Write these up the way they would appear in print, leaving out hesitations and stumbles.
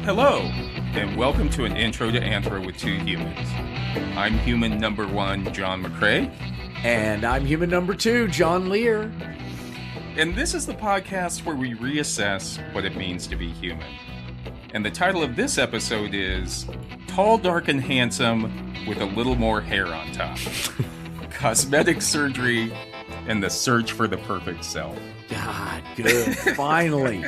Hello, and welcome to an intro to Anthro with two humans. I'm human number one, John McCray. And I'm human number two, John Lehr. And this is the podcast where we reassess what it means to be human. And the title of this episode is Tall, Dark, and Handsome with a Little More Hair on Top. Cosmetic Surgery and the Search for the Perfect Self. God, good. Finally.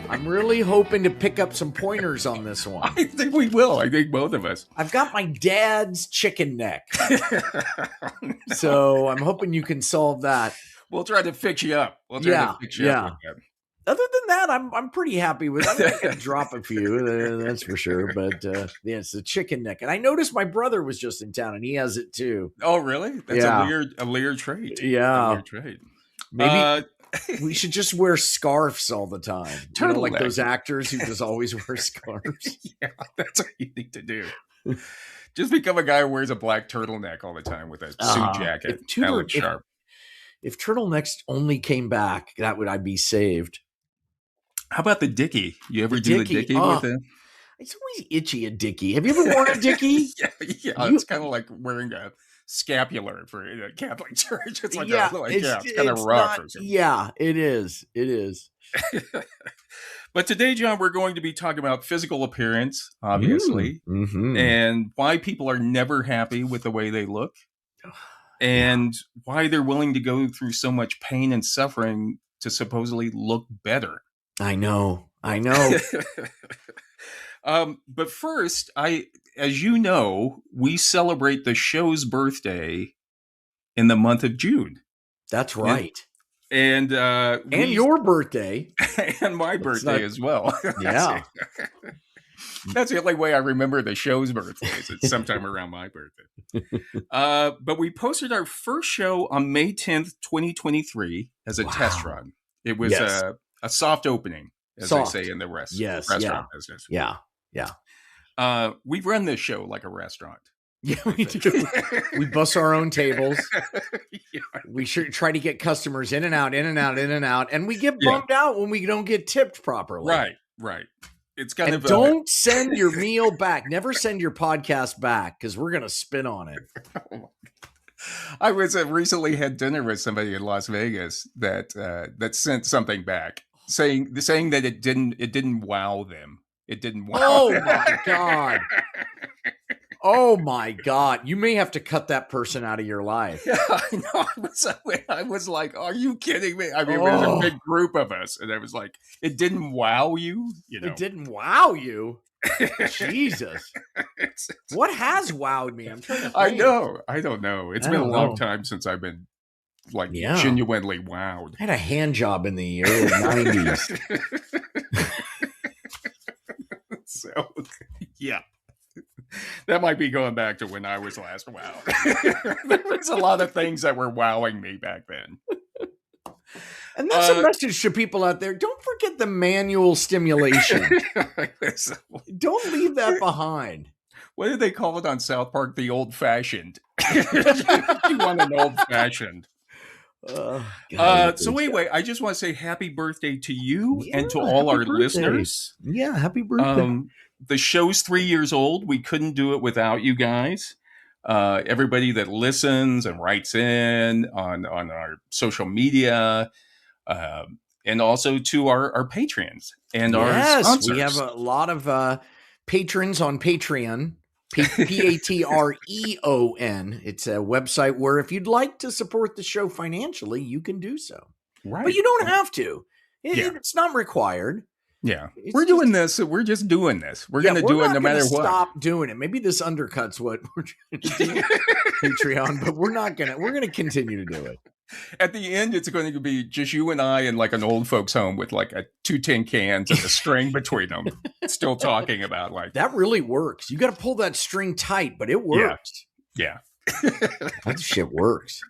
I'm really hoping to pick up some pointers on this one. I think we will. I think both of us. I've got my dad's chicken neck. So I'm hoping you can solve that. We'll try to fix you up. We'll try to fix you up with that. Other than that, I'm pretty happy with it. I can drop a few, that's for sure. But yeah, it's the chicken neck. And I noticed my brother was just in town and he has it too. Oh, really? That's a Lehr trait. Yeah. A Lehr trait. Maybe we should just wear scarves all the time. Like those actors who just always wear scarves. Yeah, that's what you need to do. Just become a guy who wears a black turtleneck all the time with a suit jacket. If turtlenecks only came back, I'd be saved. How about the dickie? You ever do the dickie with it? It's always itchy, a dickie. Have you ever worn a dickie? Yeah. It's kind of like wearing a scapular for a Catholic church. It's like it's kind of rough. Yeah, it is. It is. But today, John, we're going to be talking about physical appearance, obviously, and why people are never happy with the way they look, and why they're willing to go through so much pain and suffering to supposedly look better. I know. But first, as you know, we celebrate the show's birthday in the month of June. That's right. And your birthday. And my birthday as well. Yeah. That's the only way I remember the show's birthday. It's sometime around my birthday. But we posted our first show on May 10th, 2023 as a test run. It was a soft opening, as they say in the restaurant business. Yeah. We run this show like a restaurant. Yeah, we do. We bust our own tables. We should try to get customers in and out. And we get bummed out when we don't get tipped properly. Right. It's kind of don't send your meal back. Never send your podcast back because we're going to spin on it. I was recently had dinner with somebody in Las Vegas that sent something back saying that it didn't wow them. It didn't wow. Oh my God. Oh my God. You may have to cut that person out of your life. Yeah, I know. I was like, are you kidding me? I mean, it was a big group of us. And I was like, it didn't wow you? It didn't wow you? Jesus. What has wowed me? I'm trying to think. I know. I don't know. It's been a long time since I've been genuinely wowed. I had a hand job in the early 90s. So, yeah. That might be going back to when I was last wowed. There was a lot of things that were wowing me back then. And that's a message to people out there. Don't forget the manual stimulation. Don't leave that behind. What did they call it on South Park? The old-fashioned. You want an old-fashioned. So anyway, I just want to say happy birthday to you and to all our listeners. Yeah, happy birthday. The show's 3 years old. We couldn't do it without you guys. Everybody that listens and writes in on our social media, and also to our patrons and our sponsors. We have a lot of patrons on Patreon. Patreon. It's a website where if you'd like to support the show financially, you can do so. Right. But you don't have to. It's not required. Yeah. We're doing this. We're just doing this. We're going to do it no matter what. Stop doing it. Maybe this undercuts what we're trying to do Patreon, but we're going to continue to do it. At the end, it's going to be just you and I in like an old folks home with like two tin cans and a string between them, still talking about like that really works. You got to pull that string tight, but it works. Yeah. That shit works.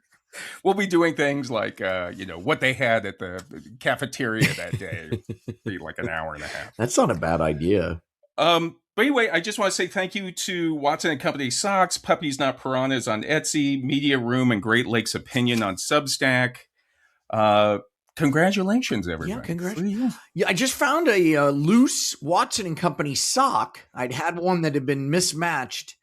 We'll be doing things like, what they had at the cafeteria that day. Be like an hour and a half. That's not a bad idea. But anyway, I just want to say thank you to Watson and Company Socks, Puppies Not Piranhas on Etsy, Media Room, and Great Lakes Opinion on Substack. Congratulations, Yeah, everybody. congratulations. Yeah, I just found a loose Watson and Company sock. I'd had one that had been mismatched,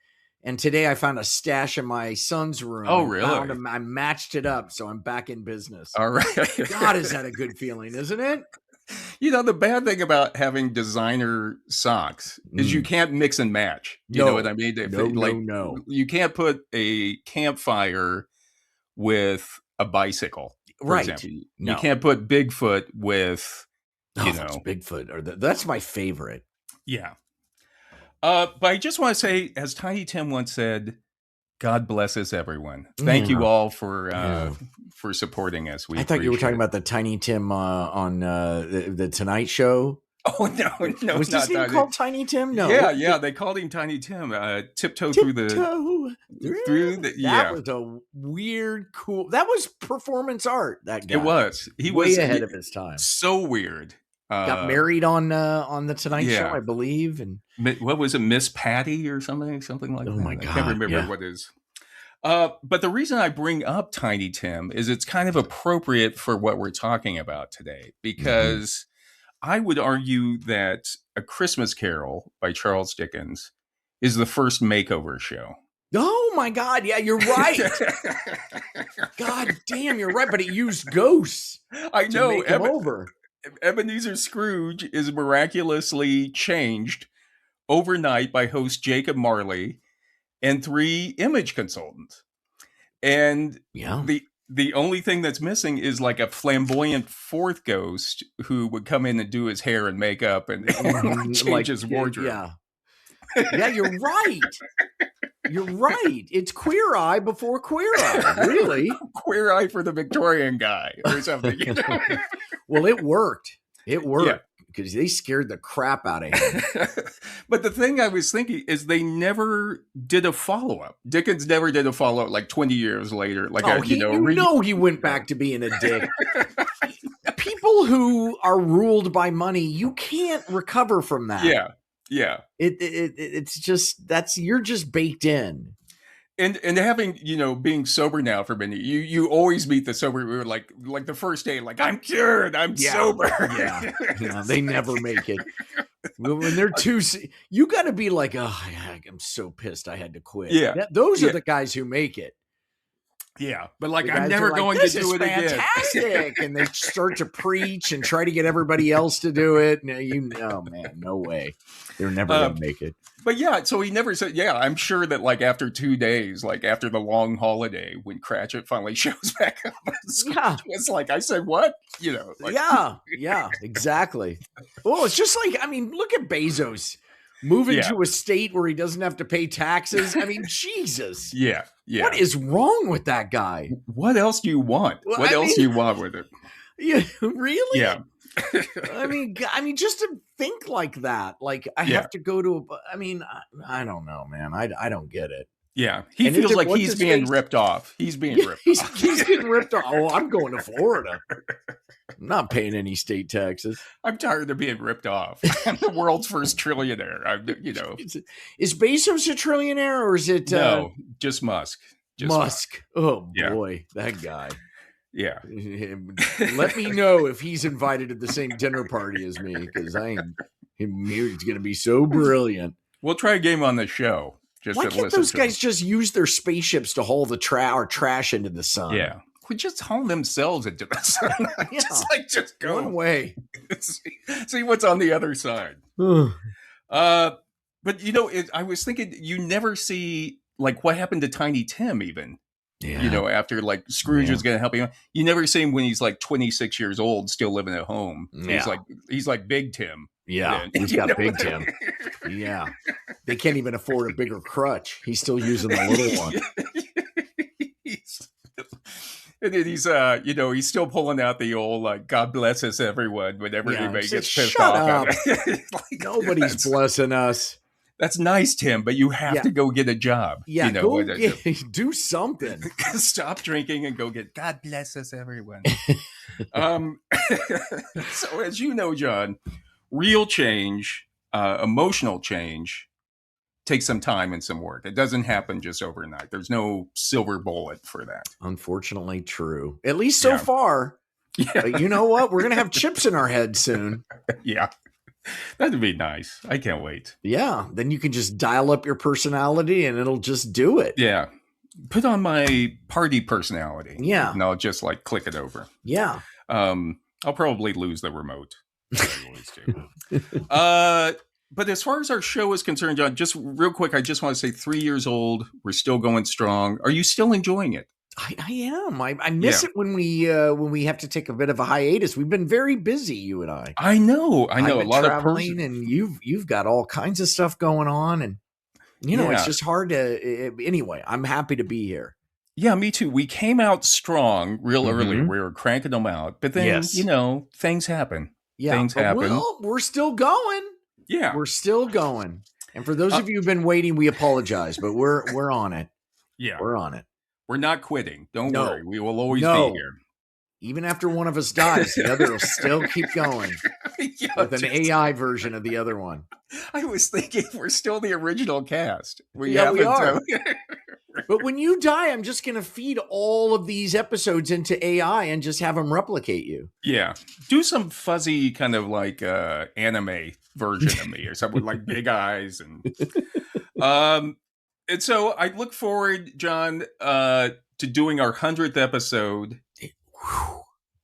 and today I found a stash in my son's room. Oh, and really? I matched it up, so I'm back in business. All right. God, is that a good feeling, isn't it? The bad thing about having designer socks is you can't mix and match. You know what I mean? No. You can't put a campfire with a bicycle, for example. You can't put Bigfoot with, that's Bigfoot. Or that's my favorite. Yeah. But I just want to say, as Tiny Tim once said, God bless us, everyone. Thank you all for supporting us. I thought you were talking about the Tiny Tim on the Tonight Show. Oh, no. Was his name called Tiny Tim? No. Yeah. They called him Tiny Tim. Tiptoe through the... That was a weird, cool... That was performance art, that guy. It was. He was way ahead of his time. So weird. Got married on the Tonight Show, I believe. And what was it, Miss Patty or something like that? Oh my God! I can't remember what is. But the reason I bring up Tiny Tim is it's kind of appropriate for what we're talking about today, because I would argue that A Christmas Carol by Charles Dickens is the first makeover show. Oh my God! Yeah, you're right. God damn, you're right. But it used ghosts. I know. To make him over. Ebenezer Scrooge is miraculously changed overnight by host Jacob Marley and 3 image consultants. And the only thing that's missing is like a flamboyant 4th ghost who would come in and do his hair and makeup and change his wardrobe. Yeah, you're right. You're right. It's Queer Eye before Queer Eye. Really? Queer Eye for the Victorian guy or something. Well, it worked. It worked because they scared the crap out of him. But the thing I was thinking is they never did a follow-up. Dickens never did a follow-up like 20 years later. Like he went back to being a dick. People who are ruled by money, you can't recover from that. Yeah. It's just you're just baked in. And having, being sober now for many, you always meet the sober, like the first day, like, I'm cured, I'm sober. Yeah, they never make it. When they're too, you got to be like, oh, I'm so pissed I had to quit. Yeah. Those are the guys who make it. Yeah, but like, I'm never going to do it again. Fantastic. And they start to preach and try to get everybody else to do it. And man, no way. They're never going to make it. But so he never said, I'm sure that like after 2 days, like after the long holiday, when Cratchit finally shows back up, it's like, I said, what? Yeah, exactly. Well, it's just like, look at Bezos. Moving to a state where he doesn't have to pay taxes. Jesus. Yeah. What is wrong with that guy? What else do you want? What else do you want with it? Yeah, really? Yeah. Just to think like that. Like, I have to go to I don't know, man. I don't get it. Yeah. He feels like he's being ripped off. He's being ripped off. He's getting ripped off. Oh, I'm going to Florida. I'm not paying any state taxes. I'm tired of being ripped off. I'm the world's first trillionaire. Is Bezos a trillionaire or is it? No, just Musk. Musk. Oh boy, that guy. Yeah. Let me know if he's invited to the same dinner party as me, because he's going to be so brilliant. We'll try a game on the show. Why can't those guys just use their spaceships to haul the trash into the sun? Yeah. We just haul themselves into the sun. Just go. One way. See what's on the other side. But, I was thinking, you never see, like, what happened to Tiny Tim even. Yeah. After, like, Scrooge was going to help him. You never see him when he's, like, 26 years old, still living at home. Yeah. He's like Big Tim. Yeah, he's got Big Tim. Yeah. They can't even afford a bigger crutch. He's still using the little one. And then he's still pulling out the old, like, God bless us, everyone, whenever anybody gets pissed off. Nobody's blessing us. That's nice, Tim, but you have to go get a job. Yeah, do something. Stop drinking and go get God bless us, everyone. So as you know, John, real change, emotional change, takes some time and some work. It doesn't happen just overnight. There's no silver bullet for that. Unfortunately true. At least so far. Yeah. But you know what? We're going to have chips in our head soon. Yeah. That'd be nice. I can't wait. Yeah. Then you can just dial up your personality and it'll just do it. Yeah. Put on my party personality. Yeah. And I'll just like click it over. Yeah. I'll probably lose the remote. I always do. But as far as our show is concerned, John, just real quick, I just want to say 3 years old. We're still going strong. Are you still enjoying it? I am. I miss it when we have to take a bit of a hiatus. We've been very busy, you and I. I know. A lot of traveling, and you've got all kinds of stuff going on, and it's just hard to. Anyway, I'm happy to be here. Yeah, me too. We came out strong real early. We were cranking them out, but then things happen. Yeah, things happen. We're still going. Yeah, we're still going. And for those of you who've been waiting, we apologize, but we're on it. Yeah, we're on it. We're not quitting. Don't worry. We will always be here. Even after one of us dies, the other will still keep going with an AI version of the other one. I was thinking we're still the original cast. We are. But when you die, I'm just going to feed all of these episodes into AI and just have them replicate you. Yeah. Do some fuzzy kind of like anime version of me or something like big eyes. And so I look forward, John, to doing our 100th episode,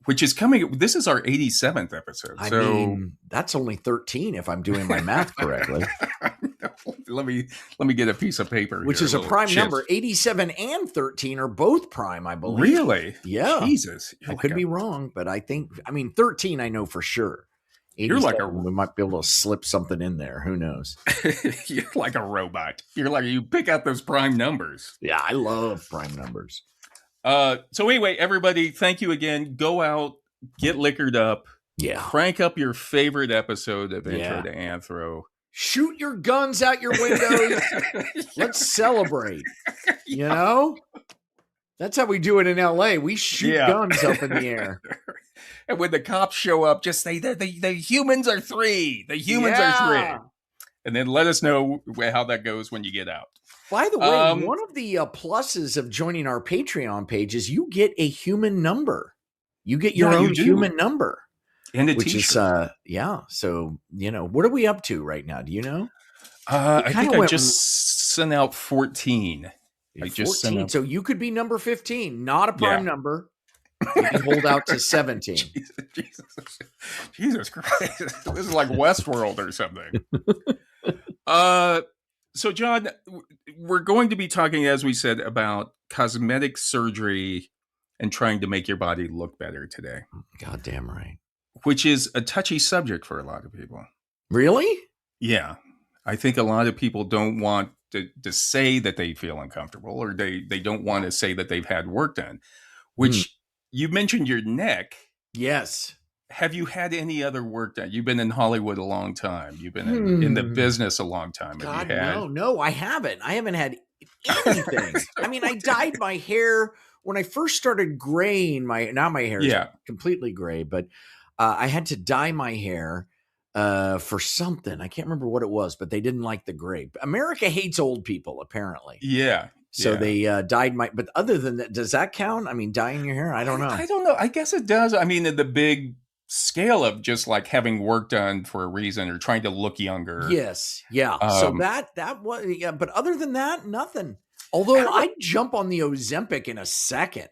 which is coming. This is our 87th episode. I mean, that's only 13 if I'm doing my math correctly. Let me get a piece of paper. Which is a prime number. 87 and 13 are both prime, I believe. Really? Yeah. Jesus. I could be wrong, but I think, 13 I know for sure. You're like we might be able to slip something in there. Who knows? You're like a robot. You pick out those prime numbers. Yeah, I love prime numbers. So anyway, everybody, thank you again. Go out, get liquored up. Yeah. Crank up your favorite episode of Intro to Anthro. Shoot your guns out your windows. Let's celebrate. You know? That's how we do it in LA. We shoot guns up in the air. And when the cops show up, just say that the humans are 3. The humans are 3. And then let us know how that goes when you get out. By the way, one of the pluses of joining our Patreon page is you get a human number. You get your own human number. And a which t-shirt. Is, so, what are we up to right now? Do you know? I think I just sent out 14. 14. So you could be number 15, not a prime number. You can hold out to 17. Jesus Christ. This is like Westworld or something. So, John, we're going to be talking, as we said, about cosmetic surgery and trying to make your body look better today. Goddamn right. Which is a touchy subject for a lot of people. Really? Yeah. I think a lot of people don't want to say that they feel uncomfortable, or they don't want to say that they've had work done, which you mentioned your neck. Yes. Have you had any other work done? You've been in Hollywood a long time. You've been in the business a long time. God, no, I haven't. I haven't had anything. I mean, I dyed my hair when I first started graying my hair is completely gray, but I had to dye my hair for something. I can't remember what it was, but they didn't like the gray. America hates old people, apparently. Yeah. So they dyed but other than that, does that count? I mean, dyeing your hair? I don't know. I don't know. I guess it does. I mean, the big scale of just like having work done for a reason or trying to look younger. Yes. Yeah. So that was, but other than that, nothing. Although I'd jump on the Ozempic in a second.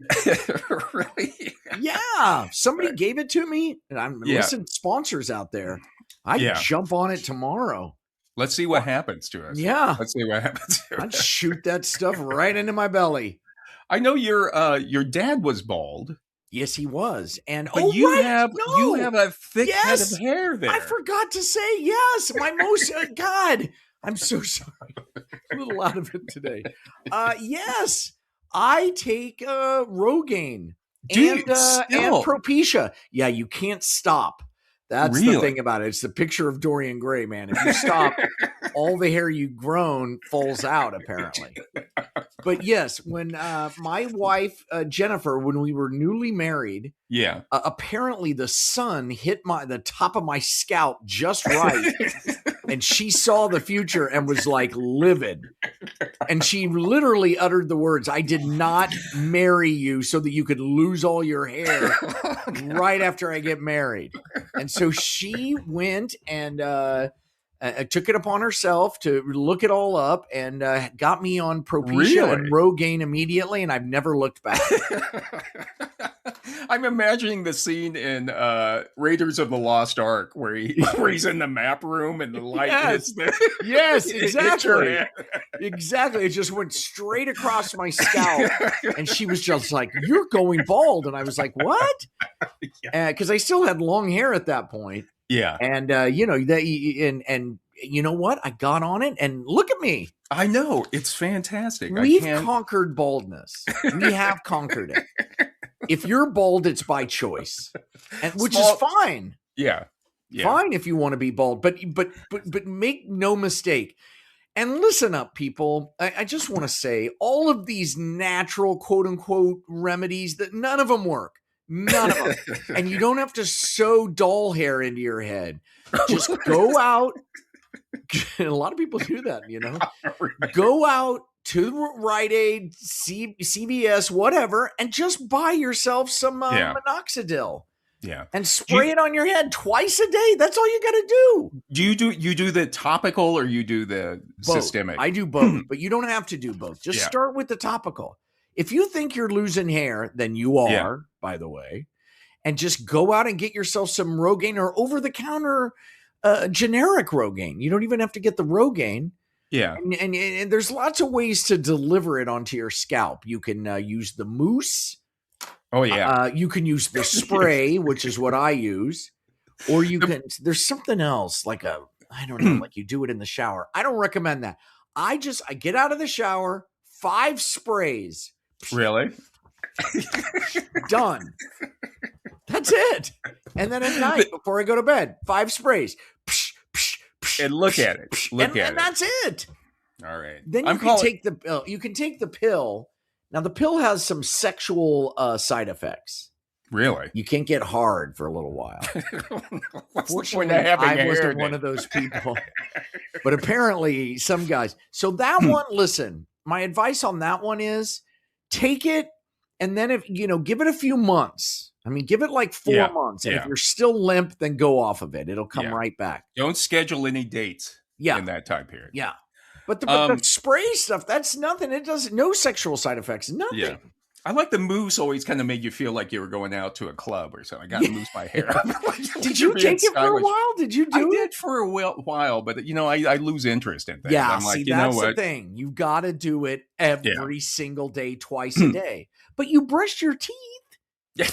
Really? Yeah. Somebody gave it to me, and I'm listening, sponsors out there. I'd jump on it tomorrow. Let's see what happens to us. Yeah. Let's see what happens to us. I'd shoot that stuff right into my belly. I know your dad was bald. Yes, he was. And you have a thick head of hair there. I forgot to say yes. My most God. I'm so sorry. A little out of it today. Yes, I take Rogaine and Propecia. Yeah, you can't stop. That's the thing about it. It's the picture of Dorian Gray, man. If you stop, all the hair you've grown falls out, apparently. But yes, when my wife, Jennifer, when we were newly married, apparently the sun hit the top of my scalp just right. And she saw the future and was like livid. And she literally uttered the words, "I did not marry you so that you could lose all your hair right after I get married." And so she went and took it upon herself to look it all up and got me on Propecia and Rogaine immediately, and I've never looked back. I'm imagining the scene in Raiders of the Lost Ark where he's in the map room and the light hits the Yes, exactly. Exactly. It just went straight across my scalp. And she was just like, "You're going bald." And I was like, "What?" Because I still had long hair at that point. Yeah. And and you know what? I got on it and look at me. I know. It's fantastic. We've conquered baldness. We have conquered it. If you're bald, it's by choice, which is fine. Yeah. Fine if you want to be bald, but make no mistake. And listen up, people. I just want to say all of these natural, quote unquote, remedies, that none of them work. None of them. And you don't have to sew doll hair into your head. Just go out. A lot of people do that, you know. Go out to Rite Aid, CVS, whatever, and just buy yourself some minoxidil. Yeah. And spray it on your head twice a day. That's all you got to do. You do the topical or you do the systemic? I do both, but you don't have to do both. Just start with the topical. If you think you're losing hair, then you are, by the way. And just go out and get yourself some Rogaine or over-the-counter generic Rogaine. You don't even have to get the Rogaine. Yeah. And there's lots of ways to deliver it onto your scalp. You can use the mousse. Oh, yeah. You can use the spray, which is what I use. Or you can, there's something else like I don't know, like you do it in the shower. I don't recommend that. I get out of the shower, 5 sprays. Really? Done. That's it. And then at night before I go to bed, 5 sprays. And look at it. And that's it. All right. Then you can take the pill. You can take the pill. Now the pill has some sexual side effects. Really? You can't get hard for a little while. Fortunately, I wasn't one of those people. But apparently some guys. So that one, listen, my advice on that one is take it and then give it a few months. I mean, give it like 4 months. And if you're still limp, then go off of it. It'll come right back. Don't schedule any dates in that time period. Yeah. But the spray stuff, that's nothing. It does no sexual side effects. Nothing. Yeah. I like the mousse always kind of made you feel like you were going out to a club or something. I got to mousse my hair. Did you take it for a while? Did you do it? I did for a while, but I lose interest in things. Yeah, I'm like, that's the thing. You got to do it every single day, twice a day. But you brushed your teeth. Yeah.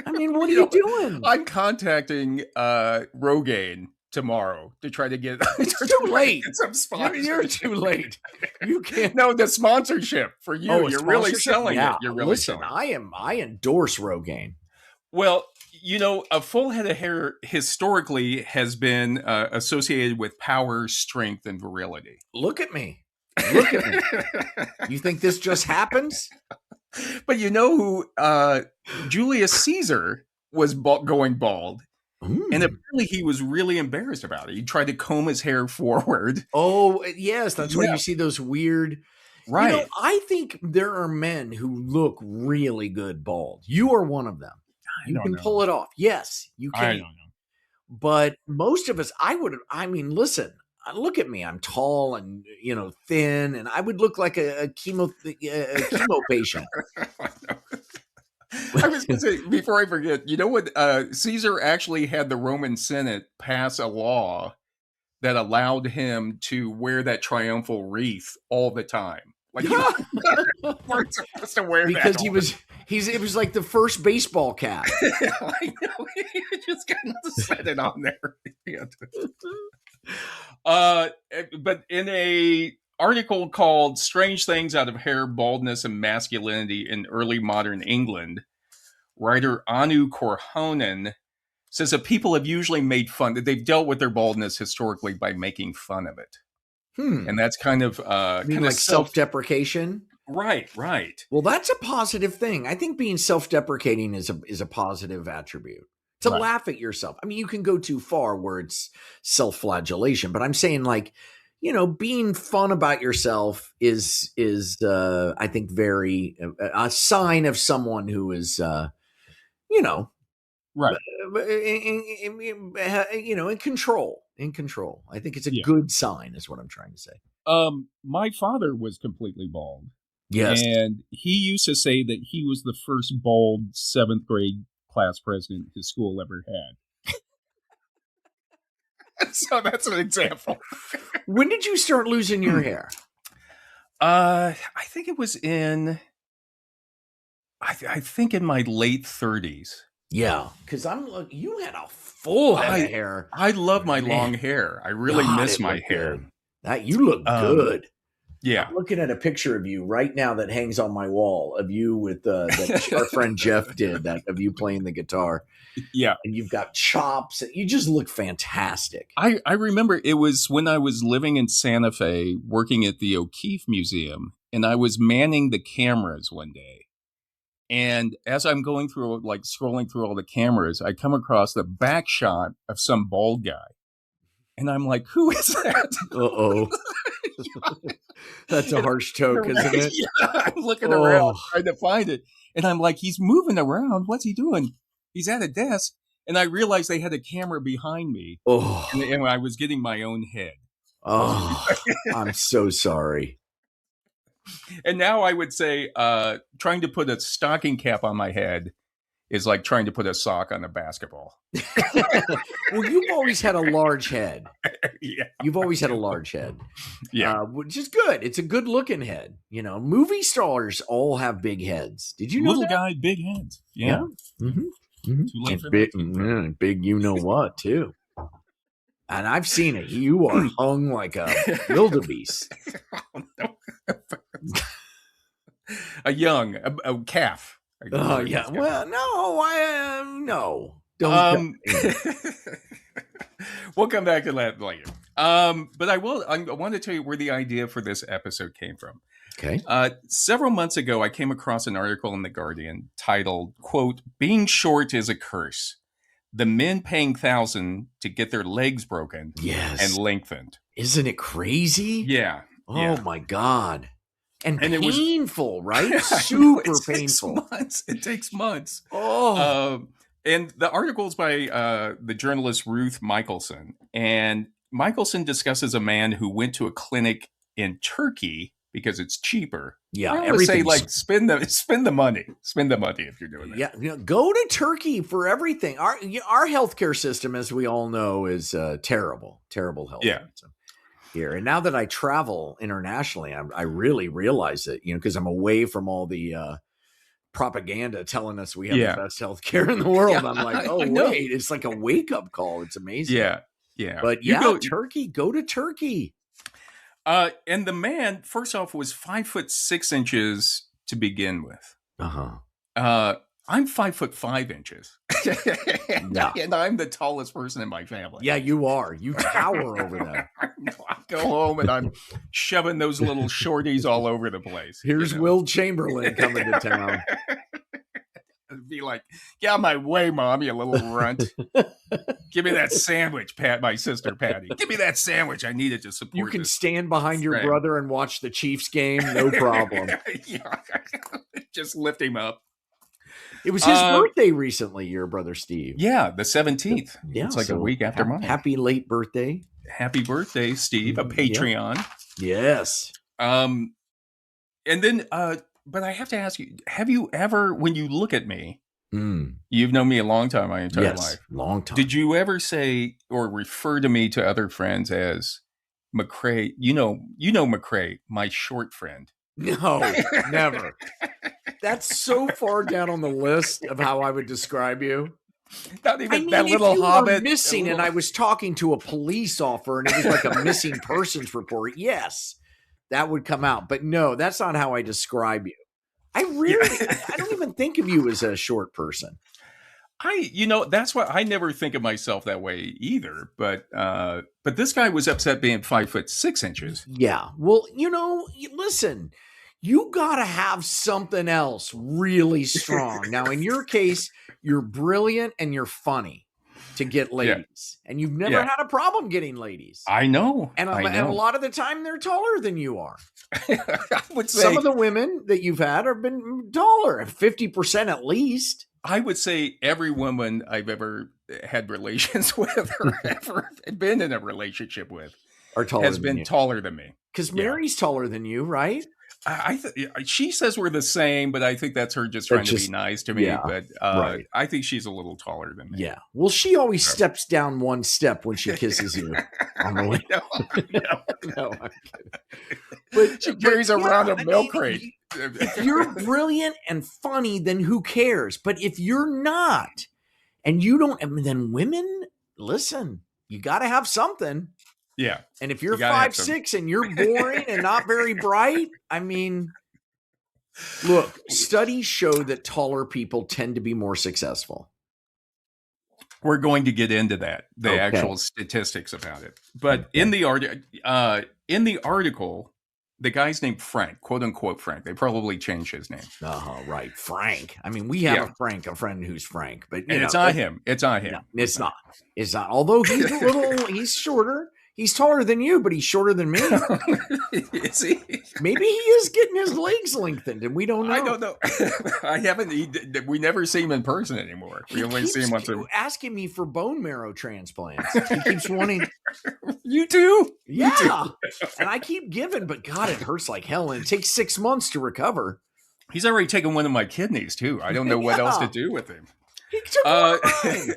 I mean, what are you doing? I'm contacting Rogaine tomorrow to try to get it's too late. You're too late. You can't. No, the sponsorship for you. You're really selling it. You're really selling it. I endorse Rogaine. Well, a full head of hair historically has been associated with power, strength, and virility. Look at me. Look at me. You think this just happens? But you know who Julius Caesar was going bald. And apparently he was really embarrassed about it. He tried to comb his hair forward. Oh, yes. That's why you see those weird... Right. I think there are men who look really good bald. You are one of them. You can pull it off. Yes, you can. I don't know. But most of us, listen, look at me. I'm tall and, thin, and I would look like a chemo patient. I was going to say, before I forget, you know what? Caesar actually had the Roman Senate pass a law that allowed him to wear that triumphal wreath all the time. Like, weren't supposed to wear because that. It was like the first baseball cap. I know. He just got to set it on there. But in a article called Strange Things Out of Hair, Baldness, and Masculinity in Early Modern England, writer Anu Korhonen says that people have usually made fun, that they've dealt with their baldness historically by making fun of it. And that's kind of... self-deprecation? Right. Well, that's a positive thing. I think being self-deprecating is a positive attribute. to laugh at yourself. I mean, you can go too far where it's self-flagellation, but I'm saying like, being fun about yourself is I think very a sign of someone who is, right. In control. I think it's a good sign is what I'm trying to say. My father was completely bald. Yes. And he used to say that he was the first bald 7th grade class president his school ever had. So that's an example. When did you start losing your hair? I think it was in my late 30s. Yeah, because you had a full head of hair. I love my long hair. I really miss my hair. Good. That you look good. Yeah, I'm looking at a picture of you right now that hangs on my wall of you with that our friend Jeff did that of you playing the guitar. Yeah, and you've got chops. You just look fantastic. I remember it was when I was living in Santa Fe, working at the O'Keeffe Museum, and I was manning the cameras one day. And as I'm going through, like scrolling through all the cameras, I come across the back shot of some bald guy. And I'm like, who is that? Uh-oh. That's a harsh joke, isn't it? Yeah, I'm looking around trying to find it. And I'm like, he's moving around. What's he doing? He's at a desk. And I realized they had a camera behind me. Oh. And I was getting my own head. Oh, I'm so sorry. And now I would say trying to put a stocking cap on my head is like trying to put a sock on a basketball. Well, you've always had a large head. Yeah. You've always had a large head. Yeah. Which is good. It's a good looking head. Movie stars all have big heads. Did you know Little that? guy, big hands. Yeah. Mm-hmm. Mm-hmm. Too late for big you know what, too. And I've seen it. You are hung like a wildebeest. A calf. Oh, yeah. Well, no, no. Don't. We'll come back to that later. But I want to tell you where the idea for this episode came from. Okay. Several months ago, I came across an article in The Guardian titled, quote, "Being short is a curse. The men paying $1,000 to get their legs broken and lengthened." Isn't it crazy? Yeah. Oh, my God. And painful, right? It painful. It takes months. Oh. And the article is by the journalist Ruth Michelson. And Michelson discusses a man who went to a clinic in Turkey because it's cheaper. Yeah, I would say like spend the money. Spend the money if you're doing that. Yeah, go to Turkey for everything. Our healthcare system, as we all know, is terrible health. Yeah. Here. And now that I travel internationally, I really realize it, because I'm away from all the propaganda telling us we have the best healthcare in the world. Yeah, I'm like, wait, it's like a wake up call. It's amazing. Yeah. Yeah. But Turkey, go to Turkey. And the man, first off, was 5'6" to begin with. I'm 5'5". And I'm the tallest person in my family. Yeah, you are. You tower over there. I go home and I'm shoving those little shorties all over the place. Here's Will Chamberlain coming to town. I'd be like, get out of my way, Mom, you little runt. Give me that sandwich, my sister Patty. Give me that sandwich. I need it to support. You can stand behind your brother and watch the Chiefs game. No problem. Just lift him up. It was his birthday recently, your brother Steve. Yeah, the 17th. Yeah, it's like a week after mine. Happy late birthday. Happy birthday, Steve, a Patreon. Yes. And then, but I have to ask you, have you ever, when you look at me, you've known me a long time, my entire life. Long time. Did you ever say or refer to me to other friends as McCray? You know McCray, my short friend. No, never. That's so far down on the list of how I would describe you. Not even that little hobbit. Were missing, and I was talking to a police officer, and it was like a missing persons report. Yes, that would come out. But no, that's not how I describe you. I don't even think of you as a short person. That's why I never think of myself that way either. But this guy was upset being 5'6". Yeah. Well, listen. you got to have something else really strong. Now, in your case, you're brilliant and you're funny to get ladies. And you've never had a problem getting ladies. I know. And a lot of the time, they're taller than you are. I would say some of the women that you've had have been taller, 50% at least. I would say every woman I've ever had relations with or ever been in a relationship with has been taller than me. Because Mary's taller than you, right? She says we're the same, but I think that's her just trying to be nice to me. Yeah, but right. I think she's a little taller than me. Yeah. Well, she always steps down one step when she kisses you on the way. No, I'm kidding. But she carries around a milk crate. If you're brilliant and funny, then who cares? But if you're not, and you don't, then women, listen, you got to have something. Yeah. And if you're 5'6" and you're boring and not very bright, I mean, look, studies show that taller people tend to be more successful. We're going to get into that, the actual statistics about it. But in the article, the guy's named Frank, quote unquote Frank. They probably changed his name. Right. Frank. I mean, we have a friend who's Frank, but it's not him. It's not him. No, it's not. It's not. Although he's shorter. He's taller than you, but he's shorter than me. Is he? Maybe he is getting his legs lengthened, and we don't know. I don't know. I haven't. We never see him in person anymore. We only see him once. Asking me for bone marrow transplants. He keeps wanting. You too? Yeah. You too. And I keep giving, but God, it hurts like hell, and it takes 6 months to recover. He's already taken one of my kidneys too. I don't know what else to do with him. He took mine.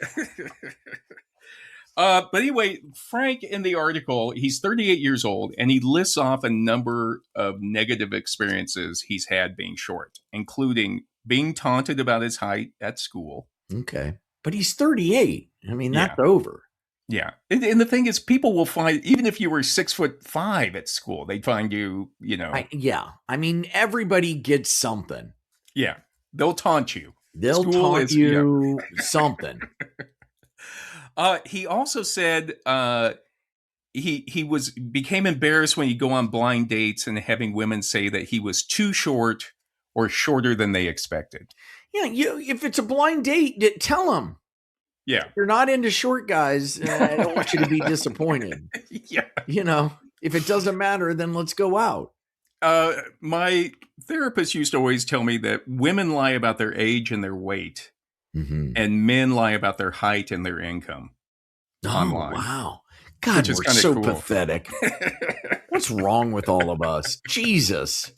But anyway, Frank in the article, he's 38 years old, and he lists off a number of negative experiences he's had being short, including being taunted about his height at school. Okay. But he's 38. I mean, that's over. Yeah. And the thing is, people will find, even if you were 6'5" at school, they'd find you, I mean, everybody gets something. Yeah. They'll taunt you. They'll taunt you something. He also said he became embarrassed when he'd go on blind dates and having women say that he was too short or shorter than they expected. Yeah, if it's a blind date, tell them. Yeah, if you're not into short guys, I don't want you to be disappointed. Yeah, if it doesn't matter, then let's go out. My therapist used to always tell me that women lie about their age and their weight. Mm-hmm. And men lie about their height and their income online. Wow. God, we're so cool. Pathetic. What's wrong with all of us? Jesus.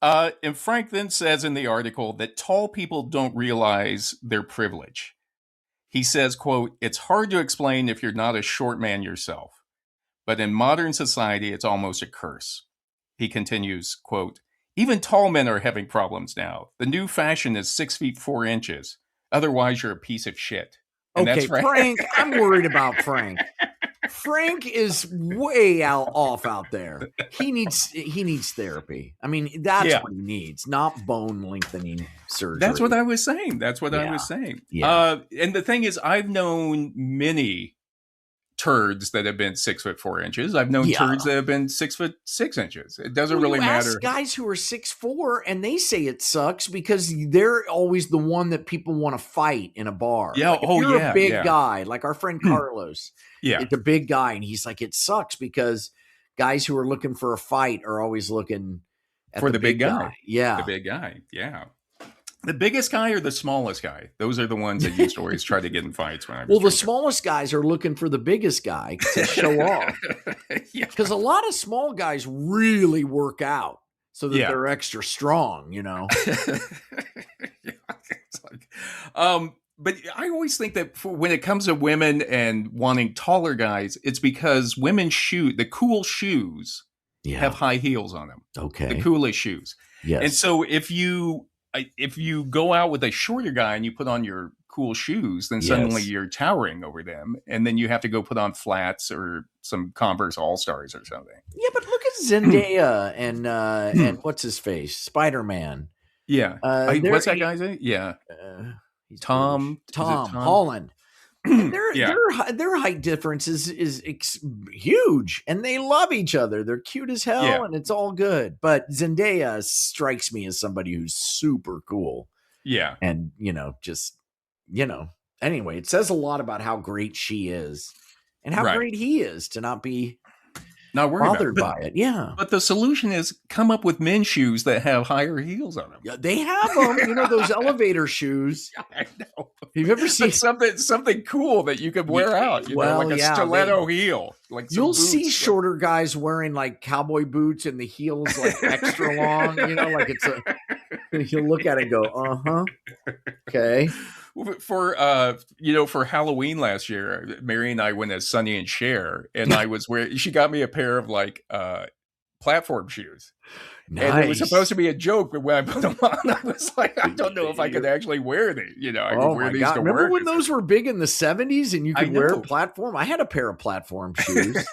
And Frank then says in the article that tall people don't realize their privilege. He says, quote, "It's hard to explain if you're not a short man yourself, but in modern society, it's almost a curse." He continues, quote, "Even tall men are having problems now. The new fashion is 6 feet 4 inches. Otherwise, you're a piece of shit." And okay, that's right. Frank, I'm worried about Frank. Frank is way off out there. He needs therapy. I mean, that's what he needs, not bone lengthening surgery. That's what I was saying. I was saying. Yeah. And the thing is, I've known many turds that have been 6 foot 4 inches. I've known turds that have been 6 foot 6 inches. It doesn't really matter. Ask guys who are 6'4" and they say it sucks because they're always the one that people want to fight in a bar. Yeah. Like if you're a big guy, like our friend Carlos. It's a big guy, and he's like, it sucks because guys who are looking for a fight are always looking for the big guy. Yeah, the big guy. Yeah. The biggest guy or the smallest guy? Those are the ones that used to always try to get in fights. The smallest guys are looking for the biggest guy to show off. Because a lot of small guys really work out so that they're extra strong, But I always think that when it comes to women and wanting taller guys, it's because women's the cool shoes have high heels on them. Okay. The coolest shoes. Yes. And so if you go out with a shorter guy and you put on your cool shoes, then suddenly you're towering over them. And then you have to go put on flats or some Converse All-Stars or something. Yeah, but look at Zendaya and what's his face? Spider-Man. Yeah. What's that guy's name? Yeah. He's Tom Holland. And Yeah. their height difference is huge, and they love each other. They're cute as hell, Yeah. and it's all good. But Zendaya strikes me as somebody who's super cool. Yeah. And, anyway, it says a lot about how great she is and how great he is to not be bothered by it. Yeah. But the solution is come up with men's shoes that have higher heels on them. Yeah, they have them, those elevator shoes. I know. Have you ever seen something cool that you could wear out? Like a stiletto heel. Like you'll see shorter guys wearing like cowboy boots and the heels like extra long. Like it's you'll look at it and go, okay. For for Halloween last year, Mary and I went as Sonny and Cher, and I was wearing. She got me a pair of like platform shoes. Nice. And it was supposed to be a joke, but when I put them on, I was like, I don't know if I could actually wear these. I could wear these to Remember work. when those were big in the 70s and you could wear a platform? I had a pair of platform shoes.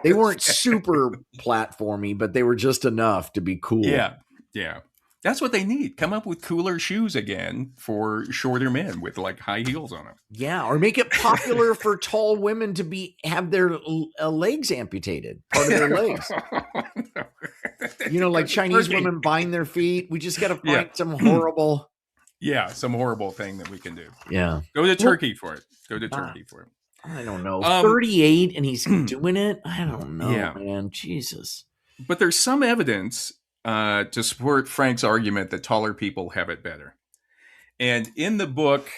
They weren't super platformy, but they were just enough to be cool. Yeah. Yeah. That's what they need. Come up with cooler shoes again for shorter men with like high heels on them. Yeah, or make it popular for tall women to have their legs amputated, part of their legs. Like Chinese women bind their feet. We just got to find some horrible. Yeah, some horrible thing that we can do. Yeah. Go to Turkey for it. Go to Turkey for it. I don't know. 38 and he's doing it? I don't know, man. Jesus. But there's some evidence to support Frank's argument that taller people have it better. And in the book,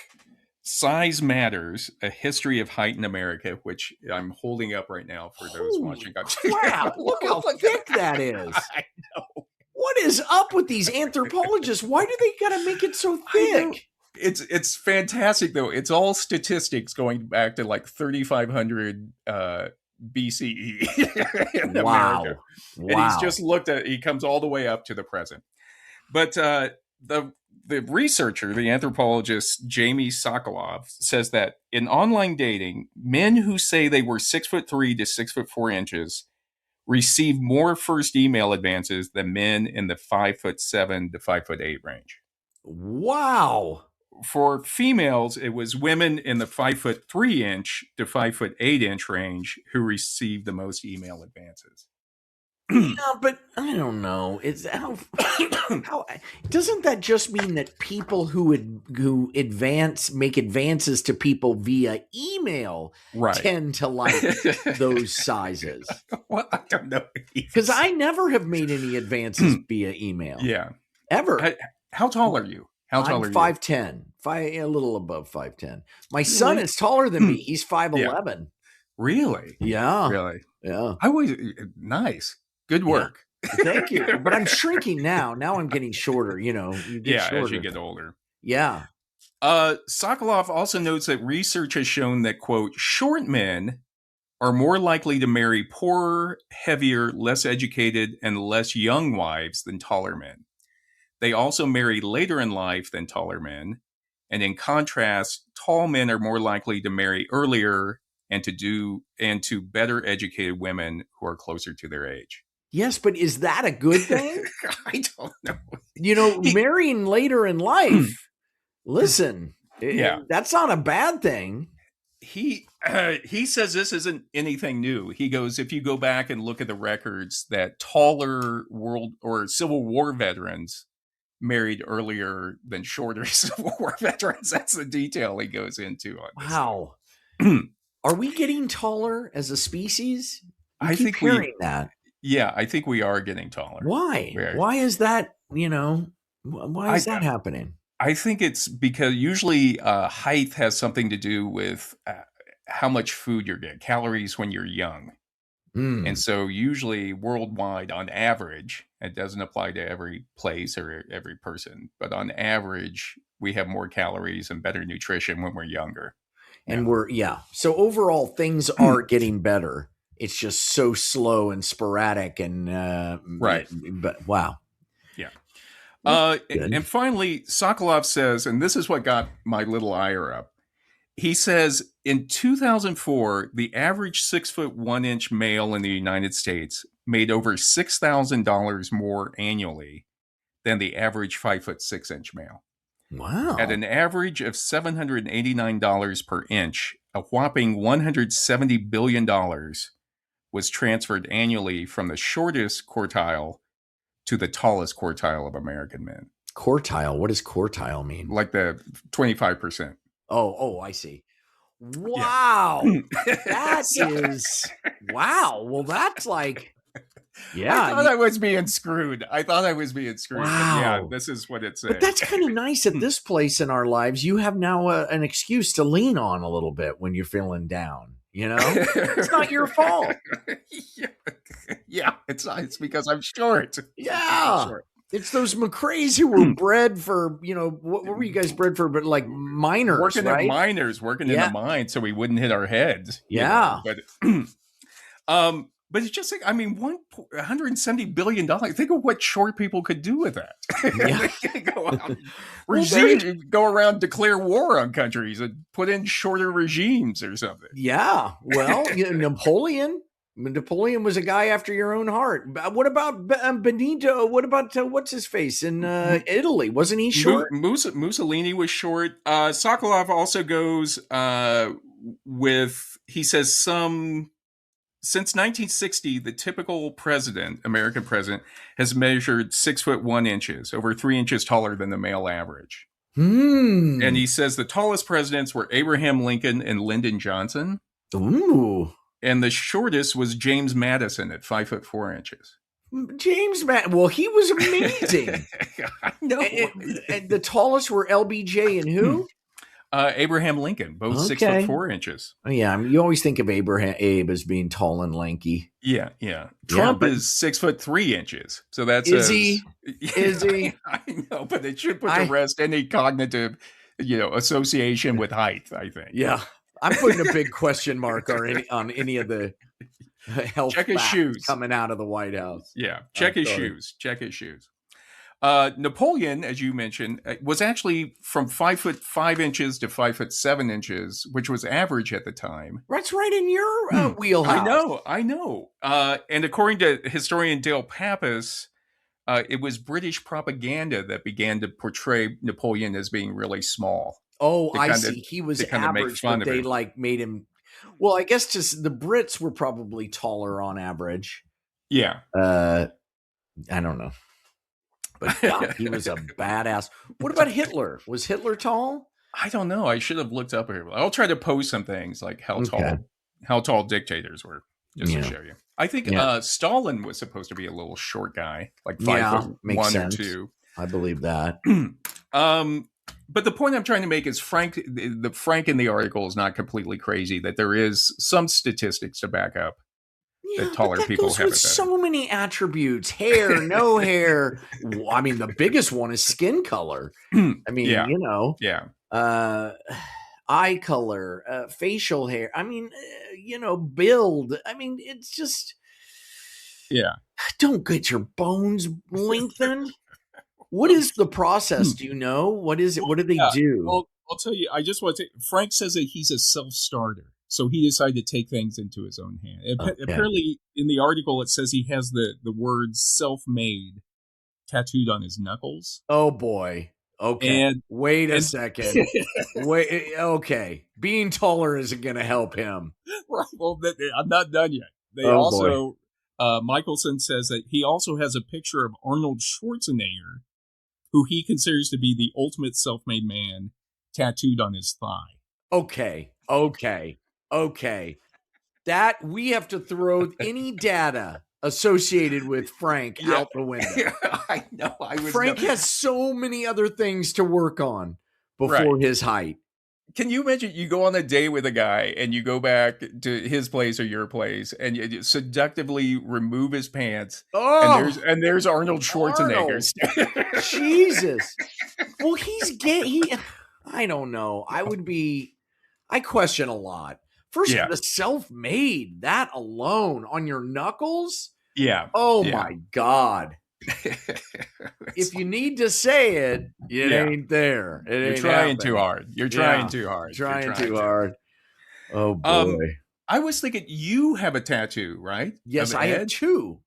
Size Matters, A History of Height in America, which I'm holding up right now for those watching. Wow, look how thick that is. I know. What is up with these anthropologists? Why do they got to make it so thick? It's fantastic, though. It's all statistics going back to like 3,500 BCE in America. And he's just he comes all the way up to the present. But the researcher, the anthropologist Jamie Sokolov, says that in online dating, men who say they were 6'3" to 6'4" receive more first email advances than men in the 5'7" to 5'8" range. Wow. For females, it was women in the 5'3" to 5'8" range who received the most email advances. Yeah, but I don't know. It's how doesn't that just mean that people who make advances to people via email tend to like those sizes? Well, I don't know. Because I never have made any advances via email. Yeah. Ever. How tall are you? I'm 5'10", a little above 5'10". My son is taller than me. He's 5'11". Yeah. Really? Yeah. Really? Yeah. Nice. Good work. Yeah. Thank you. But I'm shrinking now. Now I'm getting shorter, you get shorter. As you get older. Yeah. Sokolov also notes that research has shown that, quote, short men are more likely to marry poorer, heavier, less educated, and less young wives than taller men. They also marry later in life than taller men. And in contrast, tall men are more likely to marry earlier and to better educated women who are closer to their age. Yes, but is that a good thing? I don't know. Marrying later in life, listen, that's not a bad thing. He says this isn't anything new. He goes, if you go back and look at the records, that taller Civil War veterans married earlier than shorter Civil War veterans. That's the detail he goes into on this. Wow. Are we getting taller as a species? I think hearing that. Yeah, I think we are getting taller. Why? Why is that, why is that happening? I think it's because usually height has something to do with how much food you're getting, calories when you're young. And so usually worldwide, on average, it doesn't apply to every place or every person, but on average, we have more calories and better nutrition when we're younger. And so overall, things are getting better. It's just so slow and sporadic and right. But wow. Yeah. And finally, Sokolov says, and this is what got my little ire up. He says in 2004, the average 6'1" male in the United States made over $6,000 more annually than the average 5'6" male. Wow. At an average of $789 per inch, a whopping $170 billion was transferred annually from the shortest quartile to the tallest quartile of American men. Quartile. What does quartile mean? Like the 25%. Oh, I see. Wow. Yeah. That is, wow. Well, that's like, yeah. I thought I was being screwed. Wow. But yeah, this is what it says. But that's kind of nice at this place in our lives. You have now an excuse to lean on a little bit when you're feeling down. You know, it's not your fault. Yeah, it's not. It's because I'm short. Yeah. It's those McCrays who were bred for, what were you guys bred for? But like miners, working right? Working in the mine so we wouldn't hit our heads. Yeah. But it's just like, I mean, $170 billion. Think of what short people could do with that. Yeah. Go around, declare war on countries and put in shorter regimes or something. Yeah. Well, Napoleon was a guy after your own heart. What about Benito? What about what's his face in Italy? Wasn't he short? Mussolini was short. Sokolov also goes with, he says since 1960, the typical American president, has measured 6'1", over 3 inches taller than the male average. And he says the tallest presidents were Abraham Lincoln and Lyndon Johnson. Ooh. And the shortest was James Madison at 5'4". Well, he was amazing. I know. And the tallest were LBJ and who? Abraham Lincoln, both 6'4". Oh, yeah, you always think of Abe as being tall and lanky. Yeah. Trump is 6'3". So that's Is he? I know, but it should put to rest any cognitive, association with height, I think. Yeah, I'm putting a big question mark on any of the health check his shoes coming out of the White House. Yeah, check his shoes. Napoleon, as you mentioned, was actually from 5'5" to 5'7", which was average at the time. That's right in your wheelhouse. I know. And according to historian Dale Pappas, it was British propaganda that began to portray Napoleon as being really small. Oh, I see. He was average, but they made him. Well, I guess just the Brits were probably taller on average. Yeah. I don't know. But God, he was a badass. What about Hitler? Was Hitler tall? I don't know. I should have looked up here. I'll try to post some things like how tall dictators were, just to show you. I think Stalin was supposed to be a little short guy, like 5'1" or 2. I believe that. But the point I'm trying to make is Frank in the article is not completely crazy, that there is some statistics to back up that taller people have it better. So many attributes: hair, no hair. I mean, the biggest one is skin color. I mean, eye color, facial hair. I mean, build. I mean, it's just, don't get your bones lengthened. What is the process? Do you know? What is it? What do they do? Well, I'll tell you. I just want to. Frank says that he's a self-starter. So he decided to take things into his own hand. Apparently, in the article, it says he has the words "self-made" tattooed on his knuckles. Oh boy! Okay, wait a second. Okay, being taller isn't going to help him. Right. Well, I'm not done yet. Michelson says that he also has a picture of Arnold Schwarzenegger, who he considers to be the ultimate self-made man, tattooed on his thigh. Okay. That we have to throw any data associated with Frank out the window. I know. Frank has so many other things to work on before his height. Can you imagine you go on a date with a guy and you go back to his place or your place and you seductively remove his pants and there's Arnold Schwarzenegger. Jesus. Well, he's gay. I don't know. I question a lot. First, the self-made, that alone on your knuckles. Yeah. Oh my God. If you need to say it, it ain't there. You're trying too hard. You're trying too hard. Trying too hard. Oh boy. I was thinking you have a tattoo, right? Yes, I have two.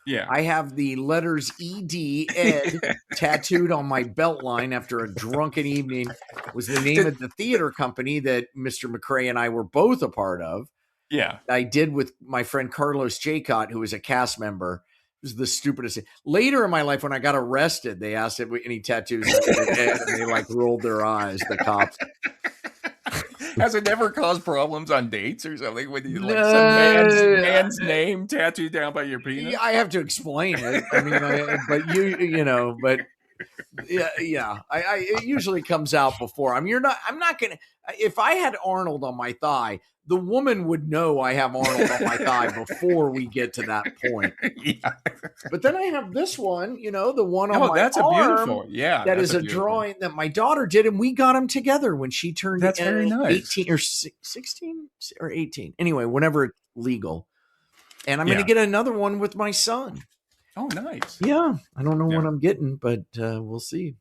Yeah. I have the letters ED, Ed, tattooed on my belt line after a drunken evening. Was the name of the theater company that Mr. McCray and I were both a part of. Yeah. I did with my friend Carlos Jacot, who was a cast member. It was the stupidest thing. Later in my life, when I got arrested, they asked if any tattoos I had, and they like rolled their eyes, the cops. Has it never caused problems on dates or something with you, like some man's name tattooed down by your penis? I have to explain it. I mean, but yeah. It usually comes out before. I mean, I'm not gonna. If I had Arnold on my thigh, the woman would know I have Arnold on my thigh before we get to that point. Yeah. But then I have this one, the one on my that's arm. A beautiful. Yeah. That is a drawing that my daughter did, and we got them together when she turned That's very nice. 18 or 16 or 18. Anyway, whenever it's legal. And I'm going to get another one with my son. Oh, nice. Yeah. I don't know what I'm getting, but we'll see.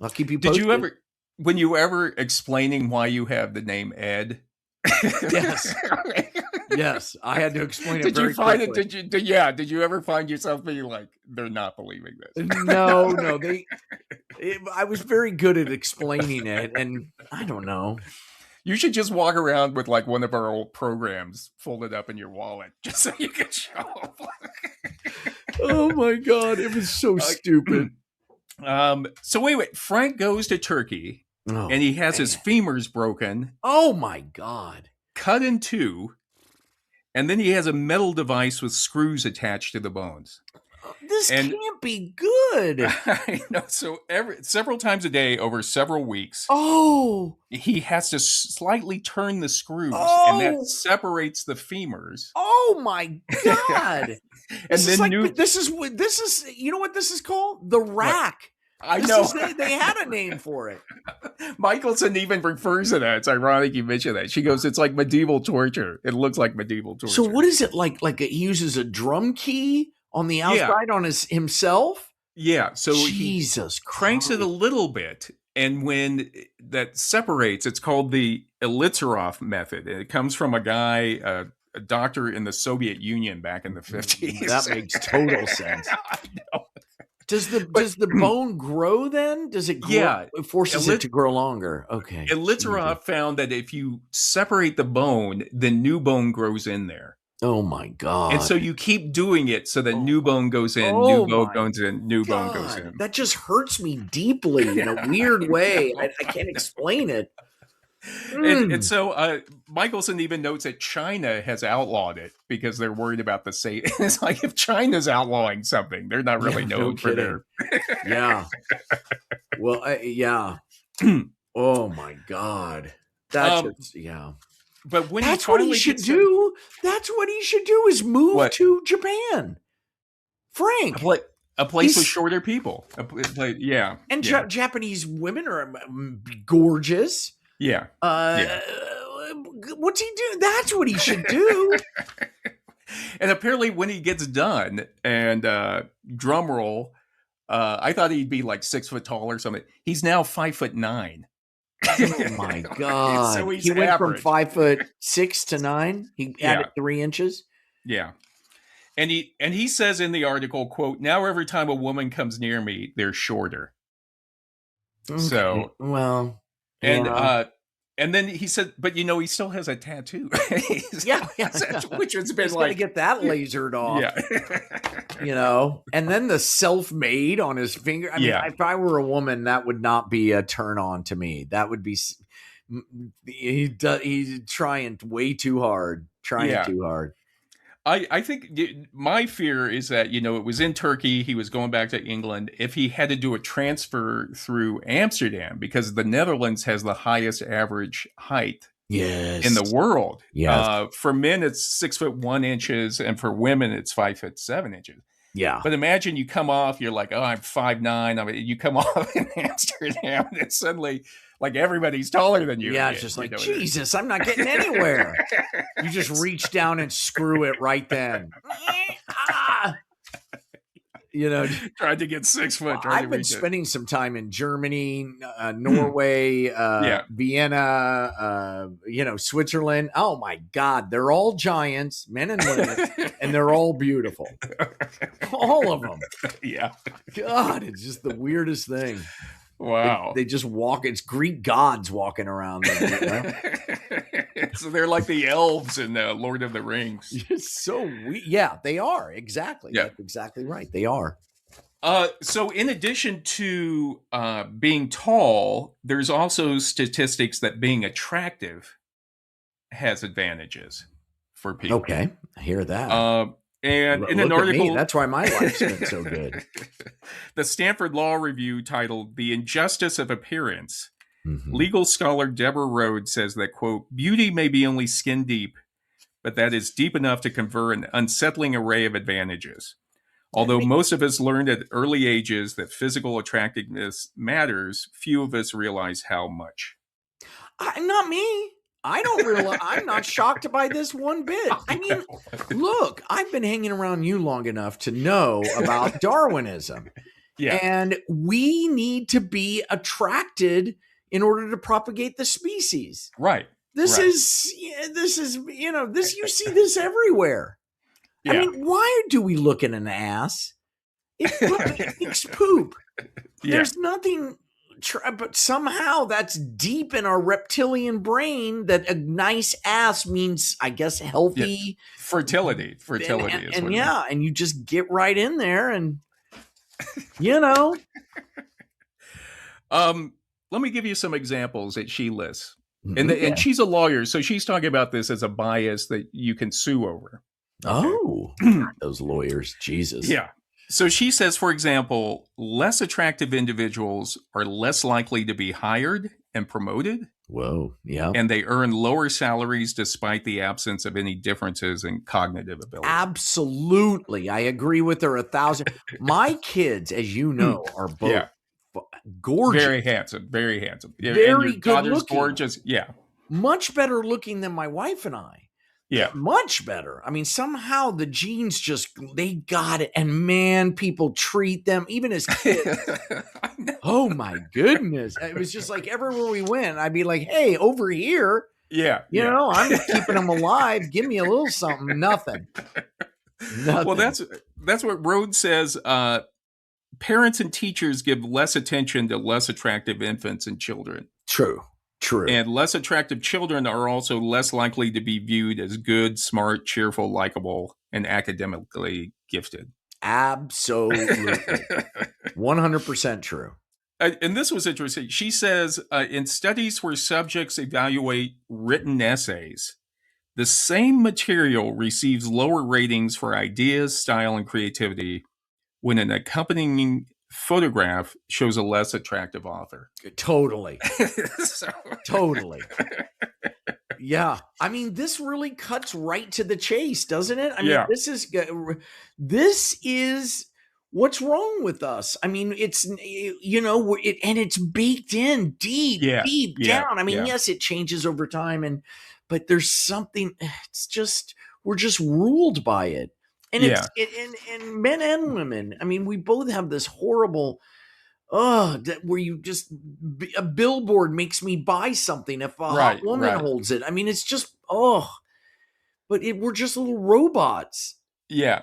I'll keep you posted. When you ever explaining why you have the name Ed? Yes. Yes. I had to explain it. Did very you find quickly. it? Did you ever find yourself being like, they're not believing this? No. I was very good at explaining it, and I don't know. You should just walk around with like one of our old programs folded up in your wallet just so you can show up. Oh my God. It was so stupid. So wait. Frank goes to Turkey and he has his femurs broken. Oh my God. Cut in two. And then he has a metal device with screws attached to the bones. This can't be good. I know. So several times a day over several weeks. Oh. He has to slightly turn the screws, and that separates the femurs. Oh my God! And then this is you know what this is called? The rack. I know. They had a name for it. Michelson even refers to that. It's ironic you mentioned that. She goes, "It's like medieval torture. It looks like medieval torture." So what is it like? Like he uses a drum key on the outside on himself? Yeah. So Jesus he cranks it a little bit. And when that separates, it's called the Elitzerov method. It comes from a guy, a doctor in the Soviet Union back in the 50s. That makes total sense. I know. Does the bone grow then? Does it grow? Yeah. It forces it to grow longer. Okay. Elitzerov found that if you separate the bone, the new bone grows in there. Oh my God. And so you keep doing it so that new bone goes in, new bone goes in, new bone goes in. That just hurts me deeply in a weird way. I can't explain it. And so Michelson even notes that China has outlawed it because they're worried about the safety. It's like if China's outlawing something, they're not really known for their... Yeah. Well, yeah. Oh my God. That's But when that's what he should do. That's what he should do is move to Japan. Frank. A place with shorter people. And Japanese women are gorgeous. Yeah. What's he do? That's what he should do. And apparently when he gets done, and drum roll, I thought he'd be like 6 foot tall or something. He's now 5'9". Oh my God. So he went from 5'6" to 9. He added 3 inches. Yeah. And he says in the article, quote, "Now every time a woman comes near me, they're shorter." Okay. So and then he said, but he still has a tattoo. Which has been like to get that lasered off. Yeah. And then the self-made on his finger. I mean, if I were a woman, that would not be a turn on to me. That would be he's trying way too hard. Too hard. I think my fear is that, it was in Turkey. He was going back to England. If he had to do a transfer through Amsterdam, because the Netherlands has the highest average height in the world. Yes. For men, it's 6 foot 1 inches. And for women, it's 5 foot 7 inches. Yeah. But imagine you come off, you're like, I'm 5'9". I mean, you come off in Amsterdam and it's suddenly like everybody's taller than you. Yeah, it's just like, Jesus, I'm not getting anywhere. You just reach down and screw it right then. You know, tried to get 6 foot. I've been spending some time in Germany, Norway, Vienna, Switzerland. Oh my God, they're all giants, men and women, and they're all beautiful. All of them. Yeah. God, it's just the weirdest thing. Wow. They just walk. It's Greek gods walking around them. So they're like the elves in Lord of the Rings. It's so weird. Yeah, they are. Exactly. Yeah. That's exactly right. They are. So in addition to being tall, there's also statistics that being attractive has advantages for people. Okay. I hear that. And in an article, that's why my life's been so good. The Stanford Law Review titled "The Injustice of Appearance," Mm-hmm. legal scholar Deborah Rhodes says that, quote, "Beauty may be only skin deep, but that is deep enough to confer an unsettling array of advantages. Although most of us learned at early ages that physical attractiveness matters, few of us realize how much." Not me. I don't realize. I'm not shocked by this one bit. I mean, look, I've been hanging around you long enough to know about Darwinism. Yeah. And we need to be attracted in order to propagate the species. Right. This is, you see this everywhere. Yeah. I mean, why do we look at an ass? It makes poop. Yeah. There's nothing, but somehow that's deep in our reptilian brain that a nice ass means, I guess, healthy. Yeah. Fertility. And you just get right in there and, Let me give you some examples that she lists. And she's a lawyer, so she's talking about this as a bias that you can sue over. Okay? Oh, those lawyers, Jesus. Yeah. So she says, for example, less attractive individuals are less likely to be hired and promoted. Whoa, yeah. And they earn lower salaries despite the absence of any differences in cognitive ability. Absolutely. I agree with her 1,000. My kids, as you know, are both gorgeous. Very handsome. Very handsome. Very good looking. Gorgeous. Yeah. Much better looking than my wife and I. Yeah. Much better. I mean, somehow the genes they got it. And man, people treat them, even as kids. Oh my goodness. It was just like everywhere we went, I'd be like, hey, over here. Yeah. You know, I'm keeping them alive. Give me a little something. Nothing. Well, that's what Rhodes says. Parents and teachers give less attention to less attractive infants and children. True. And less attractive children are also less likely to be viewed as good, smart, cheerful, likable, and academically gifted. Absolutely. 100% true. And this was interesting. She says, in studies where subjects evaluate written essays, the same material receives lower ratings for ideas, style, and creativity when an accompanying photograph shows a less attractive author. Totally. Totally. Yeah. I mean, this really cuts right to the chase, doesn't it? I mean, this is what's wrong with us. I mean, it's, and it's baked in deep down. I mean, yes, it changes over time but there's something, we're just ruled by it. And it's and men and women. I mean, we both have this horrible, where you just, a billboard makes me buy something if a hot woman holds it. I mean, it's just, but we're just little robots. Yeah.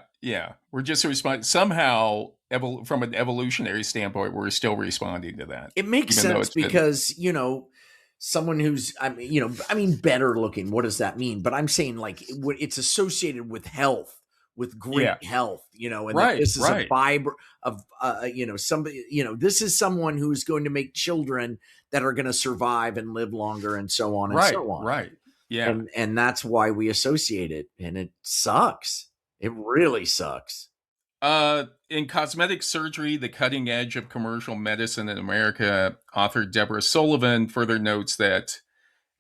We're just responding. Somehow, from an evolutionary standpoint, we're still responding to that. It makes sense because, someone who's, better looking, what does that mean? But I'm saying like it's associated with health. With great health, and this is a fiber of, somebody, this is someone who's going to make children that are going to survive and live longer and so on and so on. Right. Yeah. And that's why we associate it. And it sucks. It really sucks. In Cosmetic Surgery, the cutting edge of commercial medicine in America, author Deborah Sullivan further notes that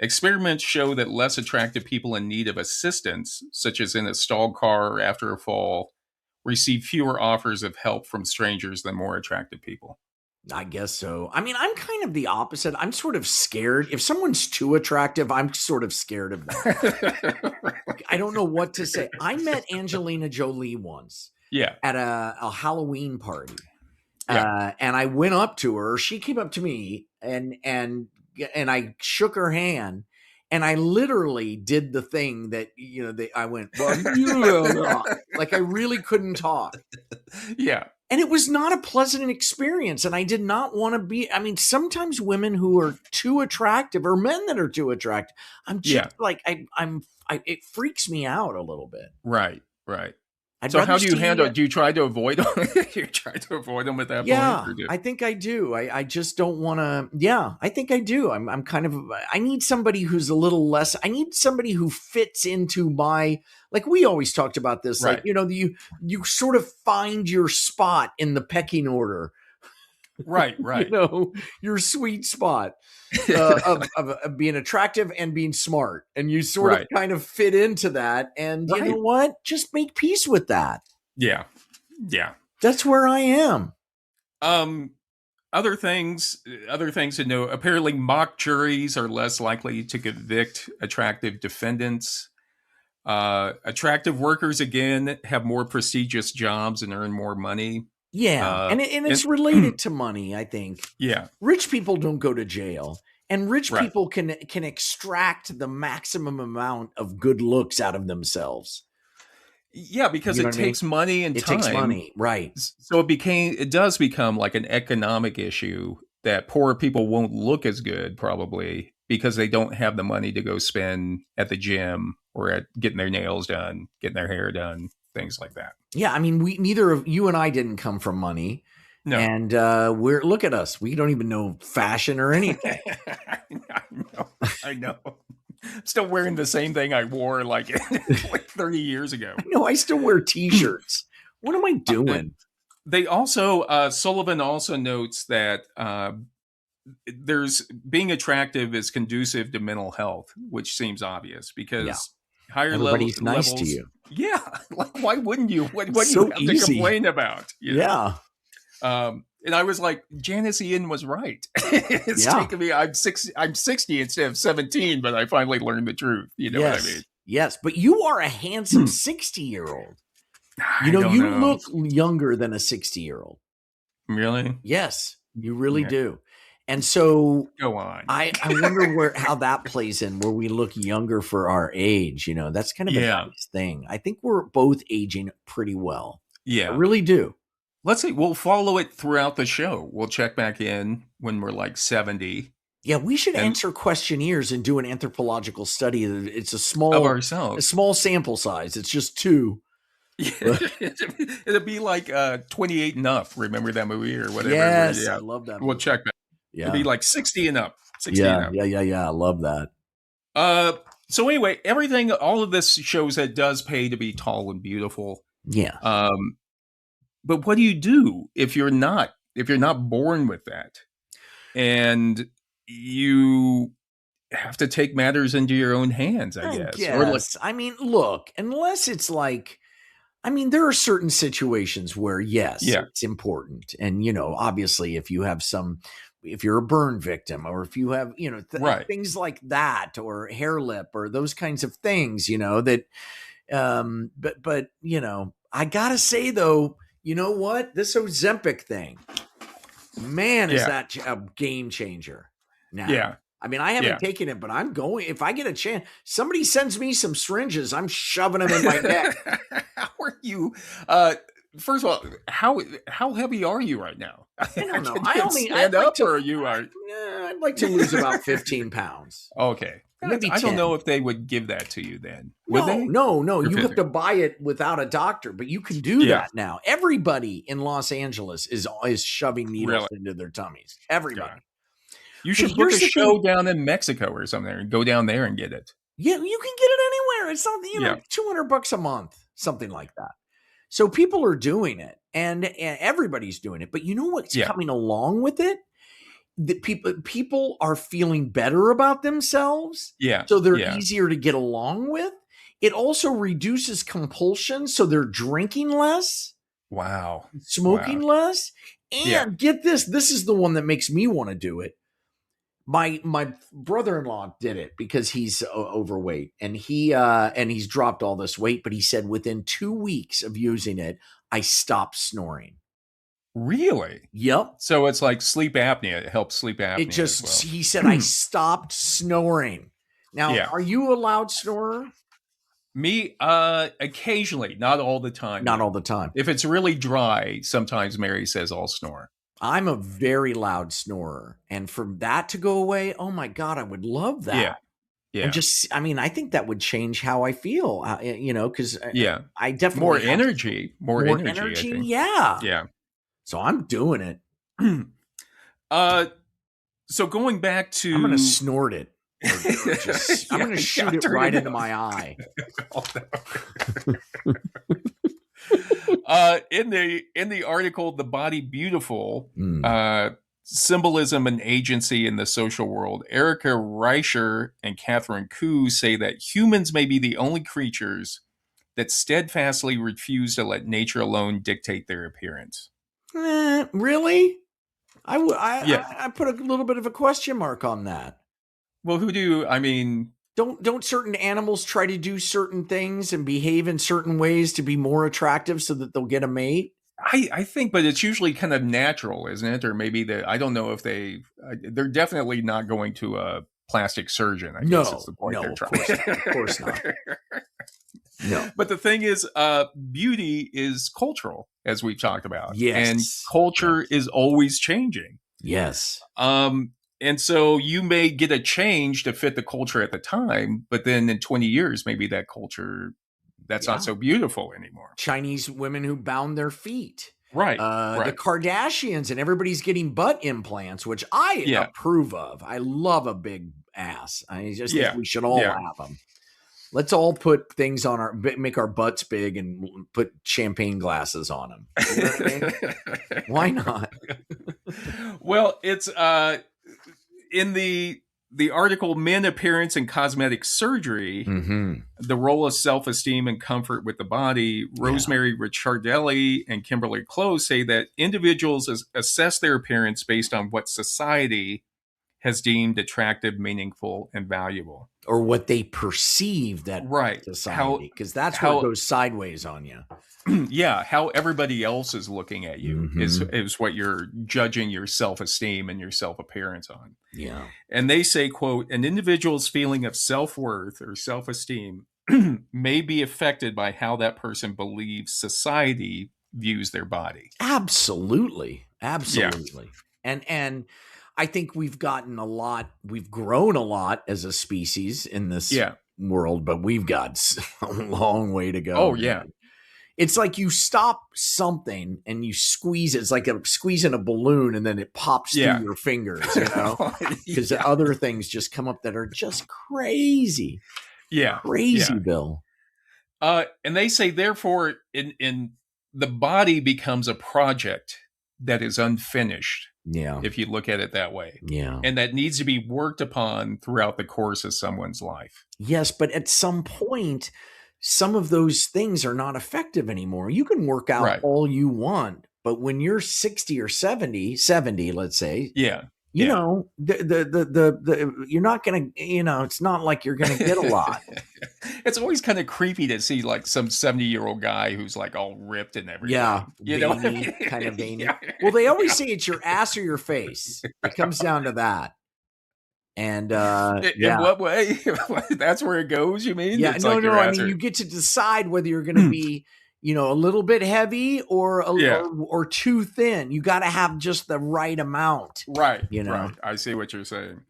experiments show that less attractive people in need of assistance, such as in a stalled car or after a fall, receive fewer offers of help from strangers than more attractive people. I guess so. I mean, I'm kind of the opposite. I'm sort of scared. If someone's too attractive, I'm sort of scared of them. I don't know what to say. I met Angelina Jolie once. Yeah. at a Halloween party. Yeah. And I went up to her. She came up to me and I shook her hand. And I literally did the thing that, I went, well, like I really couldn't talk. Yeah. And it was not a pleasant experience. And I did not want to be, sometimes women who are too attractive or men that are too attractive, I'm just like, it freaks me out a little bit. Right. Right. I'd so how do you see, handle it? Do you try to avoid them? You try to avoid them at that point? Yeah, I think I do. I just don't want to. Yeah, I think I do. I'm kind of. I need somebody who's a little less. I need somebody who fits into my. Like we always talked about this. Right. Like you sort of find your spot in the pecking order. Right. Right. Your sweet spot of being attractive and being smart, and you sort of kind of fit into that. And you know what? Just make peace with that. Yeah. Yeah. That's where I am. Other things to know. Apparently, mock juries are less likely to convict attractive defendants. Attractive workers, again, have more prestigious jobs and earn more money. Yeah, and it's related to money, I think. Yeah. Rich people don't go to jail, and rich people can extract the maximum amount of good looks out of themselves. Yeah, because it takes money and time. It takes money, right. So it does become like an economic issue that poor people won't look as good probably because they don't have the money to go spend at the gym or at getting their nails done, getting their hair done, things like that. Yeah, neither of you and I didn't come from money. No. And look at us. We don't even know fashion or anything. I know. I'm still wearing the same thing I wore like 30 years ago. No, I still wear t-shirts. What am I doing? They also, Sullivan also notes that being attractive is conducive to mental health, which seems obvious because higher everybody's levels. Nice to you. Yeah. Like, why wouldn't you? What do you have to complain about? Yeah. And I was like, Janice Ian was right. It's taken me. I'm 60 instead of 17, but I finally learned the truth. You know what I mean? Yes, but you are a handsome 60-year-old. You look younger than a 60-year-old. Really? Yes, you really do. And so go on. I wonder how that plays in, where we look younger for our age. That's kind of a nice thing. I think we're both aging pretty well. Yeah, I really do. Let's see. We'll follow it throughout the show. We'll check back in when we're like 70. Yeah, we should answer questionnaires and do an anthropological study. It's a small of ourselves, a small sample size. It's just 2. It'll be like 28 and up. Remember that movie or whatever? Yes, I love that movie. We'll check back. Yeah. It'll be like 60 and up. 60 and up. Yeah. I love that. So anyway, all of this shows that it does pay to be tall and beautiful. Yeah. But what do you do if you're not born with that, and you have to take matters into your own hands? I guess. Look, unless it's like, there are certain situations where it's important, and obviously, if you're a burn victim, or if you have things like that, or hair lip, or those kinds of things, that. But I gotta say though. You know what? This Ozempic thing, man, is that a game changer now. Yeah. I haven't taken it, but I'm going. If I get a chance, somebody sends me some syringes, I'm shoving them in my neck. How are you? First of all, how heavy are you right now? I don't know. I'd like to lose about 15 pounds. Okay. Maybe I don't know if they would give that to you then. Would they? No. You have to buy it without a doctor, but you can do that now. Everybody in Los Angeles is shoving needles into their tummies. Everybody. God. You should book a show down in Mexico or something and go down there and get it. Yeah, you can get it anywhere. It's not, $200 a month, something like that. So people are doing it, and everybody's doing it. But you know what's coming along with it? That people are feeling better about themselves. Yeah. So they're easier to get along with. It also reduces compulsion. So they're drinking less. Wow. Smoking less. And get this. This is the one that makes me want to do it. My brother-in-law did it because he's overweight, and he's dropped all this weight, but he said within 2 weeks of using it, I stopped snoring. Really? Yep. So it's like sleep apnea. It helps sleep apnea. It just, as well. he said, I stopped snoring. Now, Are you a loud snorer? Me, occasionally, not all the time. Not all the time. If it's really dry, sometimes Mary says I'll snore. I'm a very loud snorer, and for that to go away, oh my God, I would love that. Yeah. And just, I mean, I think that would change how I feel, because I definitely more energy. Yeah. So I'm doing it. So going back to, I'm going to snort it. I'm going to shoot it right into my eye. In the article, The Body Beautiful, Symbolism and Agency in the Social World, Erica Reicher and Catherine Koo say that humans may be the only creatures that steadfastly refuse to let nature alone dictate their appearance. Really? I put a little bit of a question mark on that. Well, don't certain animals try to do certain things and behave in certain ways to be more attractive so that they'll get a mate? I think, but it's usually kind of natural, isn't it? Or maybe I don't know if they're definitely not going to a plastic surgeon. I guess is the point they're trying. Of course not. No. But the thing is, beauty is cultural, as we've talked about. Yes. And culture is always changing. Yes. And so you may get a change to fit the culture at the time, but then in 20 years, maybe that culture, that's not so beautiful anymore. Chinese women who bound their feet. Right. The Kardashians, and everybody's getting butt implants, which I approve of. I love a big ass. I just think we should all have them. Let's all put things on make our butts big and put champagne glasses on them. You know what I mean? Why not? Well, it's in the article, Men, Appearance, and Cosmetic Surgery, the Role of Self-Esteem and Comfort with the Body, Rosemary Ricciardelli and Kimberly Close say that individuals assess their appearance based on what society has deemed attractive, meaningful, and valuable. Or what they perceive that society, because that's how it goes sideways on you. Yeah, how everybody else is looking at you is what you're judging your self-esteem and your self-appearance on. Yeah. And they say, quote, an individual's feeling of self-worth or self-esteem may be affected by how that person believes society views their body. Absolutely. Yeah. And I think we've grown a lot as a species in this world, but we've got a long way to go. Oh, yeah. It's like you stop something and you squeeze it. It's like squeezing a balloon and then it pops through your fingers, because other things just come up that are just crazy. Yeah. Crazy, Bill. And they say, therefore, in the body becomes a project that is unfinished. Yeah. If you look at it that way. Yeah. And that needs to be worked upon throughout the course of someone's life. Yes, but at some point, some of those things are not effective anymore. You can work out all you want, but when you're 60 or 70, let's say. Yeah. You know, you're not going to, it's not like you're going to get a lot. It's always kind of creepy to see like some 70-year-old guy who's like all ripped and everything. Yeah. Veiny, kind of veiny. Well, they always say it's your ass or your face. It comes down to that. And in what way? That's where it goes, you mean? Yeah, I mean, you get to decide whether you're going to be, a little bit heavy or too thin. You got to have just the right amount. Right. Right. I see what you're saying.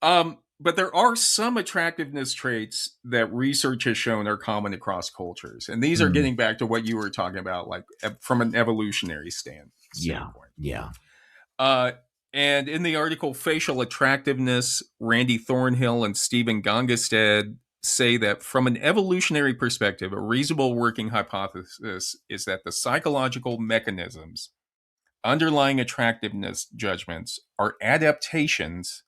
But there are some attractiveness traits that research has shown are common across cultures. And these are getting back to what you were talking about, like from an evolutionary standpoint. Yeah. And in the article, Facial Attractiveness, Randy Thornhill and Stephen Gongestad say that from an evolutionary perspective, a reasonable working hypothesis is that the psychological mechanisms underlying attractiveness judgments are adaptations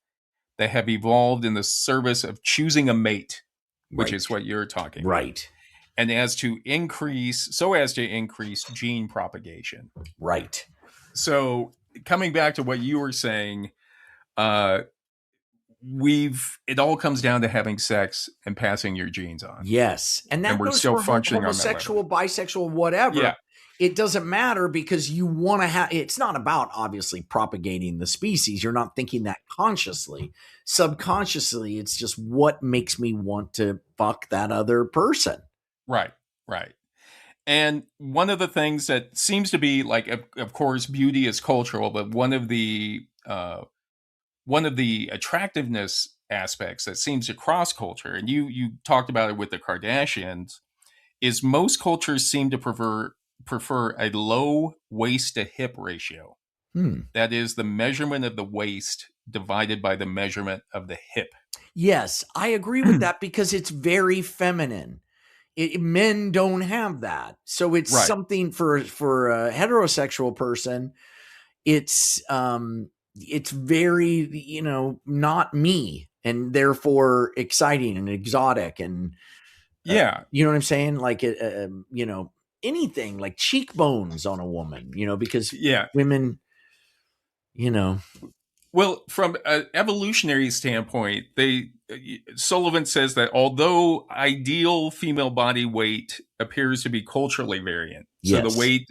that have evolved in the service of choosing a mate, which is what you're talking about. Right. And as to increase gene propagation. Right. So coming back to what you were saying, it all comes down to having sex and passing your genes on. Yes. And that we're goes still for functioning homosexual, bisexual, whatever. Yeah. It doesn't matter because you want to have, it's not about obviously propagating the species. You're not thinking that consciously. Subconsciously, it's just what makes me want to fuck that other person. Right. And one of the things that seems to be like, of course, beauty is cultural, but one of the attractiveness aspects that seems to cross culture, and you talked about it with the Kardashians, is most cultures seem to prefer a low waist to hip ratio. That is the measurement of the waist divided by the measurement of the hip. Yes, I agree with that because it's very feminine. Men don't have that. So it's something for a heterosexual person. It's very, not me, and therefore exciting and exotic. And you know what I'm saying? Like, anything like cheekbones on a woman, because women, Well, from an evolutionary standpoint, Sullivan says that although ideal female body weight appears to be culturally variant, so the weight,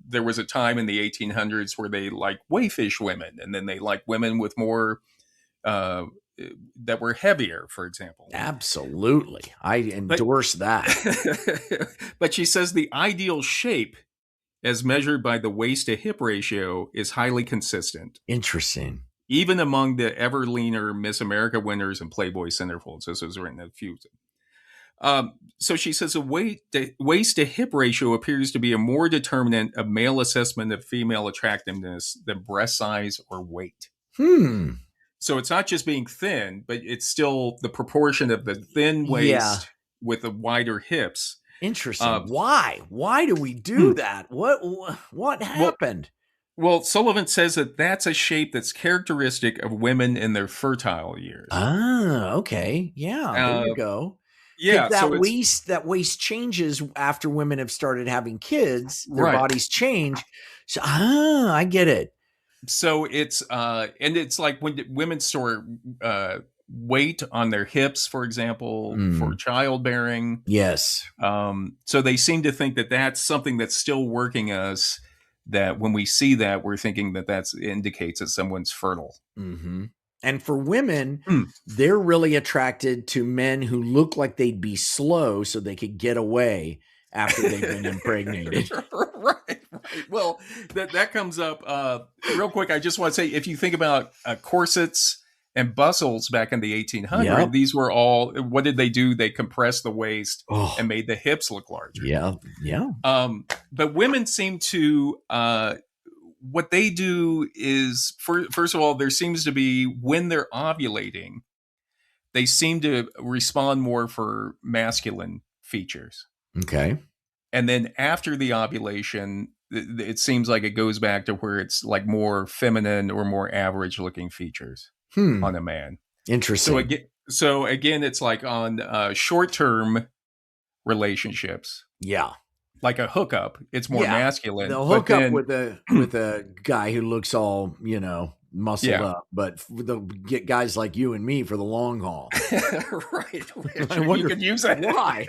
there was a time in the 1800s where they liked wayfish women, and then they liked women with more that were heavier, for example. Absolutely, I endorse that. But she says the ideal shape, as measured by the waist to hip ratio, is highly consistent. Interesting. Even among the ever leaner Miss America winners and Playboy centerfolds. This was written a few. So she says the waist to hip ratio appears to be a more determinant of male assessment of female attractiveness than breast size or weight. So it's not just being thin, but it's still the proportion of the thin waist with the wider hips. Interesting. Why? Why do we do that? What happened? Well, Sullivan says that that's a shape that's characteristic of women in their fertile years. Ah, okay. Yeah, there you go. Yeah, that waist changes after women have started having kids. Their bodies change. So, I get it. So it's and it's like when women store weight on their hips, for example, for childbearing. Yes. So they seem to think that that's something that's still working us, that when we see that, we're thinking that indicates that someone's fertile. Mm-hmm. And for women, they're really attracted to men who look like they'd be slow so they could get away after they've been impregnated. Right. Well, that comes up real quick. I just want to say, if you think about corsets and bustles back in the 1800s, these were all, what did they do? They compressed the waist and made the hips look larger. Yeah. But women seem to, what they do is, first of all, there seems to be, when they're ovulating, they seem to respond more for masculine features. Okay. And then after the ovulation, it seems like it goes back to where it's like more feminine or more average looking features on a man. Interesting. So again, it's like on short-term relationships. Yeah. Like a hookup, it's more masculine. They'll hook up with a guy who looks all, muscled up, but they'll get guys like you and me for the long haul. Right. I wonder, you could use that. Why?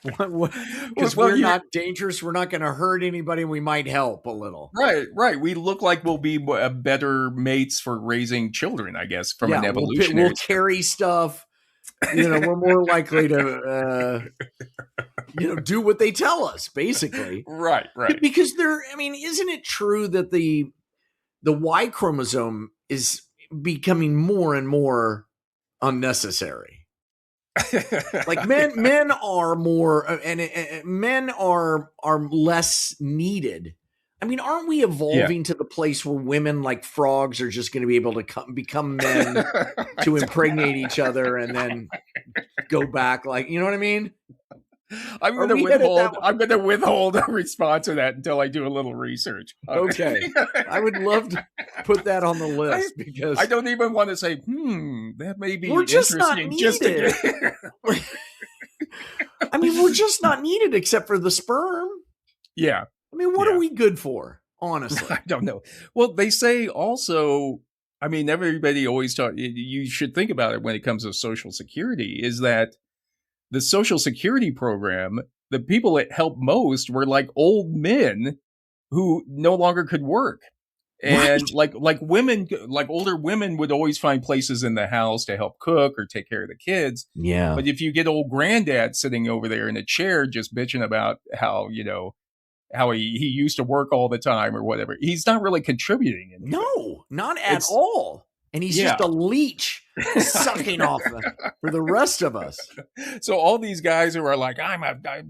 Because we're not dangerous. We're not going to hurt anybody. We might help a little. Right. We look like we'll be better mates for raising children, I guess, from an evolutionary. We'll carry stuff. We're more likely to, do what they tell us, basically. Right. Because isn't it true that the Y chromosome is becoming more and more unnecessary? Like men are more, and men are less needed. Aren't we evolving to the place where women like frogs are just going to be able to become men to impregnate each other and then go back? Like, you know what I mean? I'm going to withhold a response to that until I do a little research. Okay. I would love to put that on the list because I don't even want to say, that may be we're just interesting. Not needed. We're just not needed except for the sperm. Yeah. What are we good for? Honestly, I don't know. Well, they say also, I mean, everybody always talk. You should think about it when it comes to Social Security. Is that the Social Security program? The people it helped most were like old men who no longer could work. And like women, like older women would always find places in the house to help cook or take care of the kids. Yeah. But if you get old granddad sitting over there in a chair just bitching about how, how he used to work all the time or whatever, he's not really contributing anything. No, not at all. And he's just a leech sucking off for the rest of us. So all these guys who are like, I'm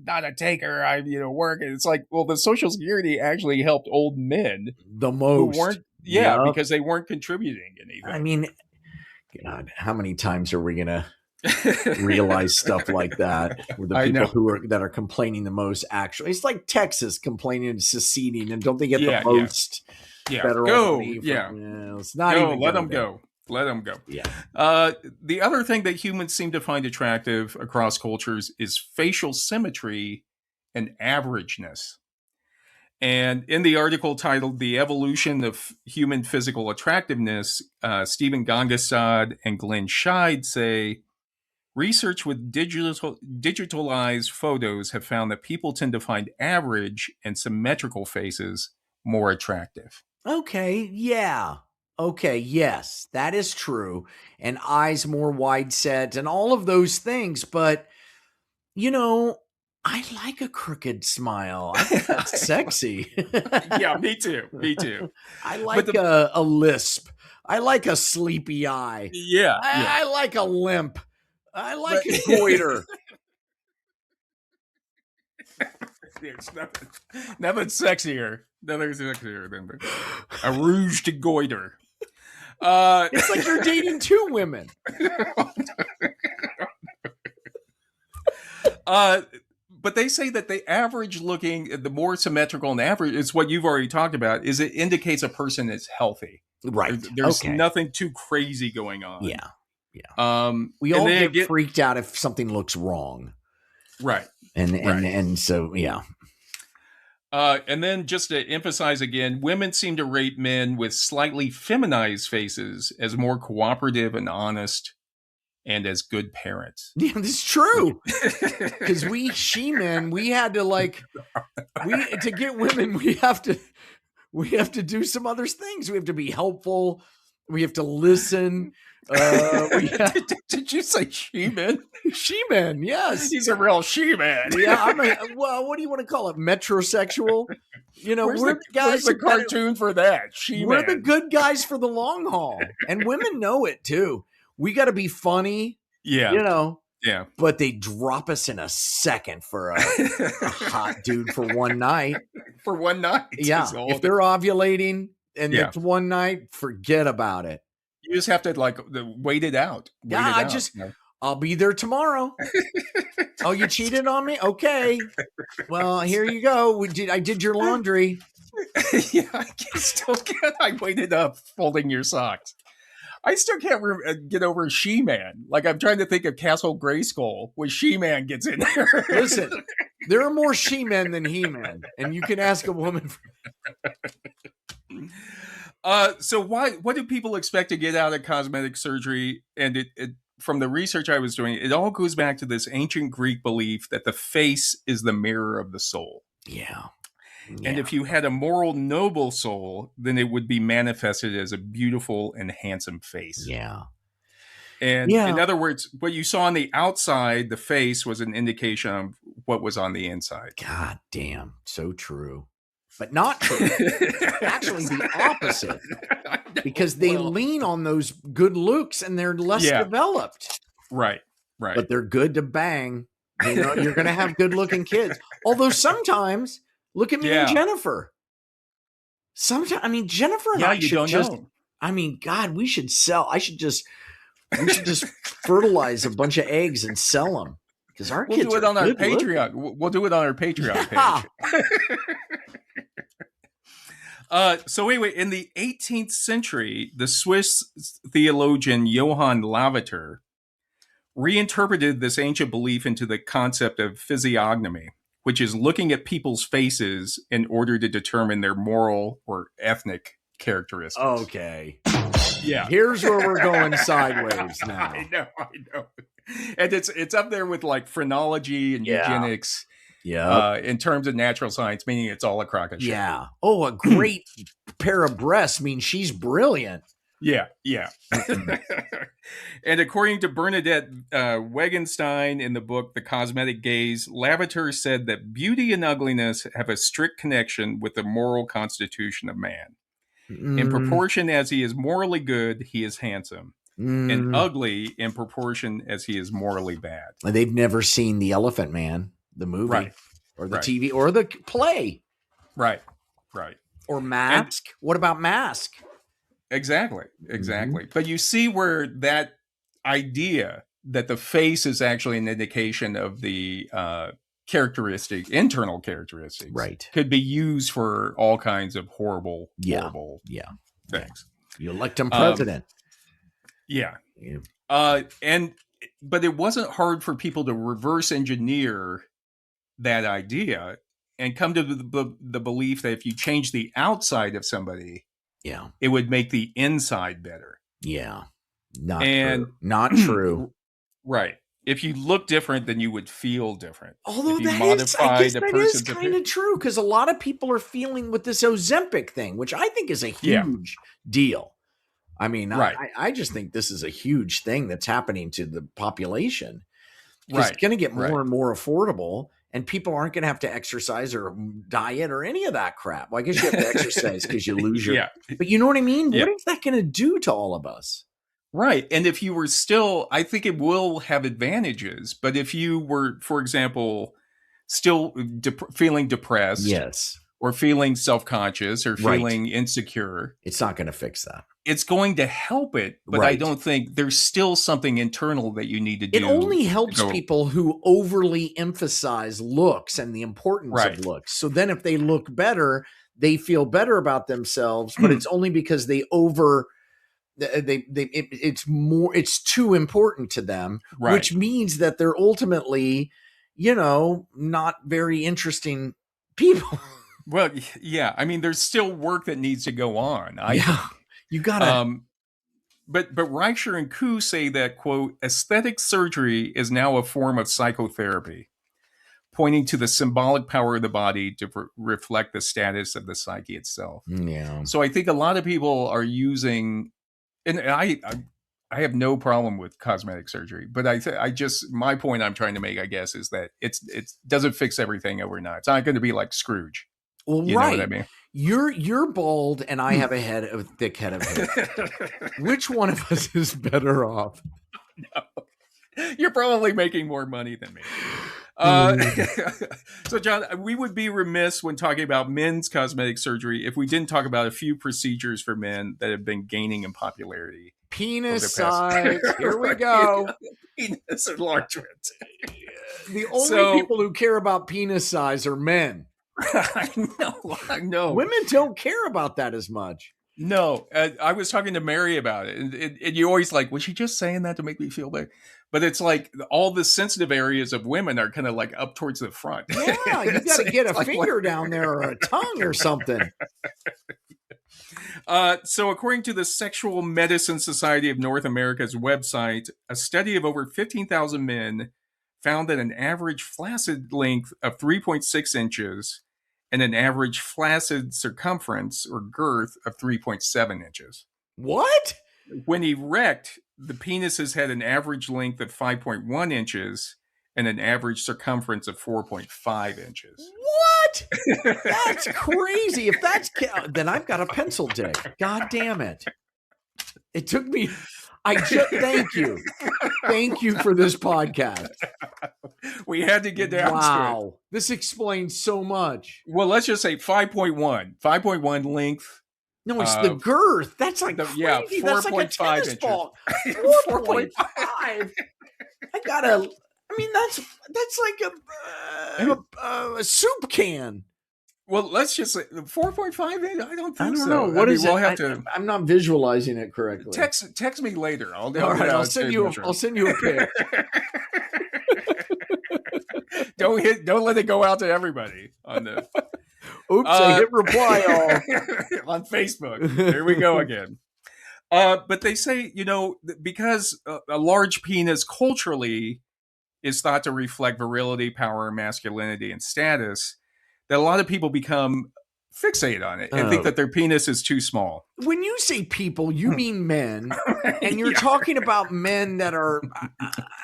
not a taker, I work. And it's like, well, the Social Security actually helped old men the most. Who weren't, because they weren't contributing anything. I mean, God, how many times are we gonna realize stuff like that? With the people that are complaining the most, actually, it's like Texas complaining and seceding, and don't they get the most? Federal leave? It's not even. Let them go. Let them go. Yeah. The other thing that humans seem to find attractive across cultures is facial symmetry and averageness. And in the article titled "The Evolution of Human Physical Attractiveness," Stephen Gongastad and Glenn Scheid say research with digitalized photos have found that people tend to find average and symmetrical faces more attractive. Okay, yeah. Okay, yes, that is true. And eyes more wide set and all of those things. But, I like a crooked smile. I think that's sexy. Yeah, me too. Me too. I like a lisp. I like a sleepy eye. Yeah. I like a limp. I like a goiter. There's nothing sexier. Nothing sexier than a rouged goiter. It's like you're dating two women. But they say that the average looking, the more symmetrical and average, is what you've already talked about, is it indicates a person is healthy. Right. There's nothing too crazy going on. Yeah. Yeah. We all get freaked out if something looks wrong. Right. And so, yeah. And then just to emphasize again, women seem to rate men with slightly feminized faces as more cooperative and honest and as good parents. Yeah, that's true. Because she-men, we had to to get women, we have to do some other things. We have to be helpful. We have to listen. Did you say she-man? She-man, yes. He's a real she-man. Yeah, what do you want to call it? Metrosexual? Where's the cartoon for that? She-man. We're the good guys for the long haul. And women know it too. We got to be funny. Yeah. Yeah. But they drop us in a second for a hot dude for one night. For one night. Yeah. If they're ovulating and it's one night, forget about it. You just have to wait it out. I'll be there tomorrow. Oh, you cheated on me? Okay. Well, here you go. I did your laundry. Yeah, I still can't. I waited up folding your socks. I still can't get over She-Man. I'm trying to think of Castle Grayskull when She-Man gets in there. Listen, there are more She-Men than He-Men, and you can ask a woman. So what do people expect to get out of cosmetic surgery? And it from the research I was doing, it all goes back to this ancient Greek belief that the face is the mirror of the soul. Yeah. And if you had a moral, noble soul, then it would be manifested as a beautiful and handsome face. Yeah. And in other words, what you saw on the outside, the face, was an indication of what was on the inside. God damn. So true. But not true. Actually, the opposite. Because they lean on those good looks and they're less developed. Right. But they're good to bang. You're going to have good looking kids. Although sometimes, look at me and Jennifer. Sometimes, Jennifer and I should know. God, we should sell. We should just fertilize a bunch of eggs and sell them. Because our kids do it on our Patreon. We'll do it on our Patreon page. So anyway, in the 18th century, the Swiss theologian Johann Lavater reinterpreted this ancient belief into the concept of physiognomy, which is looking at people's faces in order to determine their moral or ethnic characteristics. Okay. Yeah. Here's where we're going sideways now. I know. And it's up there with like phrenology and eugenics. Yeah. In terms of natural science, meaning it's all a crock of shit. Yeah. Oh, a great pair of breasts means she's brilliant. Yeah. And according to Bernadette Wegenstein in the book The Cosmetic Gaze, Lavater said that beauty and ugliness have a strict connection with the moral constitution of man. In proportion as he is morally good, he is handsome. And ugly in proportion as he is morally bad. They've never seen The Elephant Man, the movie, right. or the TV, or the play. Right. Or Mask. What about Mask? Exactly. But you see where that idea that the face is actually an indication of the internal characteristics, right, could be used for all kinds of horrible things. You elect him president. But it wasn't hard for people to reverse engineer that idea and come to the belief that if you change the outside of somebody, it would make the inside better. Not true. Right. If you look different, then you would feel different. Although that is kind of true, because a lot of people are feeling with this Ozempic thing, which I think is a huge deal. I mean, I just think this is a huge thing that's happening to the population. It's going to get more and more affordable, and people aren't going to have to exercise or diet or any of that crap. Well, I guess you have to exercise because you lose your... But you know what I mean? What is that going to do to all of us? Right. And if you were still... I think it will have advantages, but if you were, for example, still feeling depressed... Yes. Or feeling self-conscious or feeling insecure... It's not going to fix that. It's going to help it, but I don't think there's still something internal that you need to do. It only helps people who overly emphasize looks and the importance of looks. So then if they look better, they feel better about themselves, but it's only because it's too important to them, which means that they're ultimately, not very interesting people. Well, yeah. I mean, there's still work that needs to go on. You gotta. But Reicher and Koo say that, quote, aesthetic surgery is now a form of psychotherapy, pointing to the symbolic power of the body to reflect the status of the psyche itself. Yeah. So I think a lot of people are using, and I have no problem with cosmetic surgery, but my point I'm trying to make, I guess, is that it doesn't fix everything overnight. It's not going to be like Scrooge. Well, you know what I mean? You're bald and I have a thick head of hair. Which one of us is better off? No. You're probably making more money than me. So, John, we would be remiss when talking about men's cosmetic surgery if we didn't talk about a few procedures for men that have been gaining in popularity. Penis size. Here we go. Penis enlargement. The only people who care about penis size are men. I know. Women don't care about that as much. No, I was talking to Mary about it, and you always like, was she just saying that to make me feel better? But it's like all the sensitive areas of women are kind of like up towards the front. Yeah, you got to get a finger down there or a tongue or something. So according to the Sexual Medicine Society of North America's website, a study of over 15,000 men found that an average flaccid length of 3.6 inches and an average flaccid circumference or girth of 3.7 inches. What? When erect, the penises had an average length of 5.1 inches and an average circumference of 4.5 inches. What? That's crazy. If that's... then I've got a pencil dick. God damn it. It took me... thank you. Thank you for this podcast. We had to get down to it. Wow. This explains so much. Well, let's just say 5.1. 5.1 length. No, it's the girth. That's like crazy. Yeah, 4.5 That's like a tennis inches. ball. 4.5. That's like a soup can. Well, let's just say 4.5. I don't think so. I don't know. What is it? We'll have to. I'm not visualizing it correctly. Text me later. All right, I'll send you a pic. Don't let it go out to everybody on the. Oops, I hit reply all on Facebook. Here we go again. But they say, because a large penis culturally is thought to reflect virility, power, masculinity, and status, that a lot of people become fixated on it and think that their penis is too small. When you say people, you mean men, and you're talking about men that are,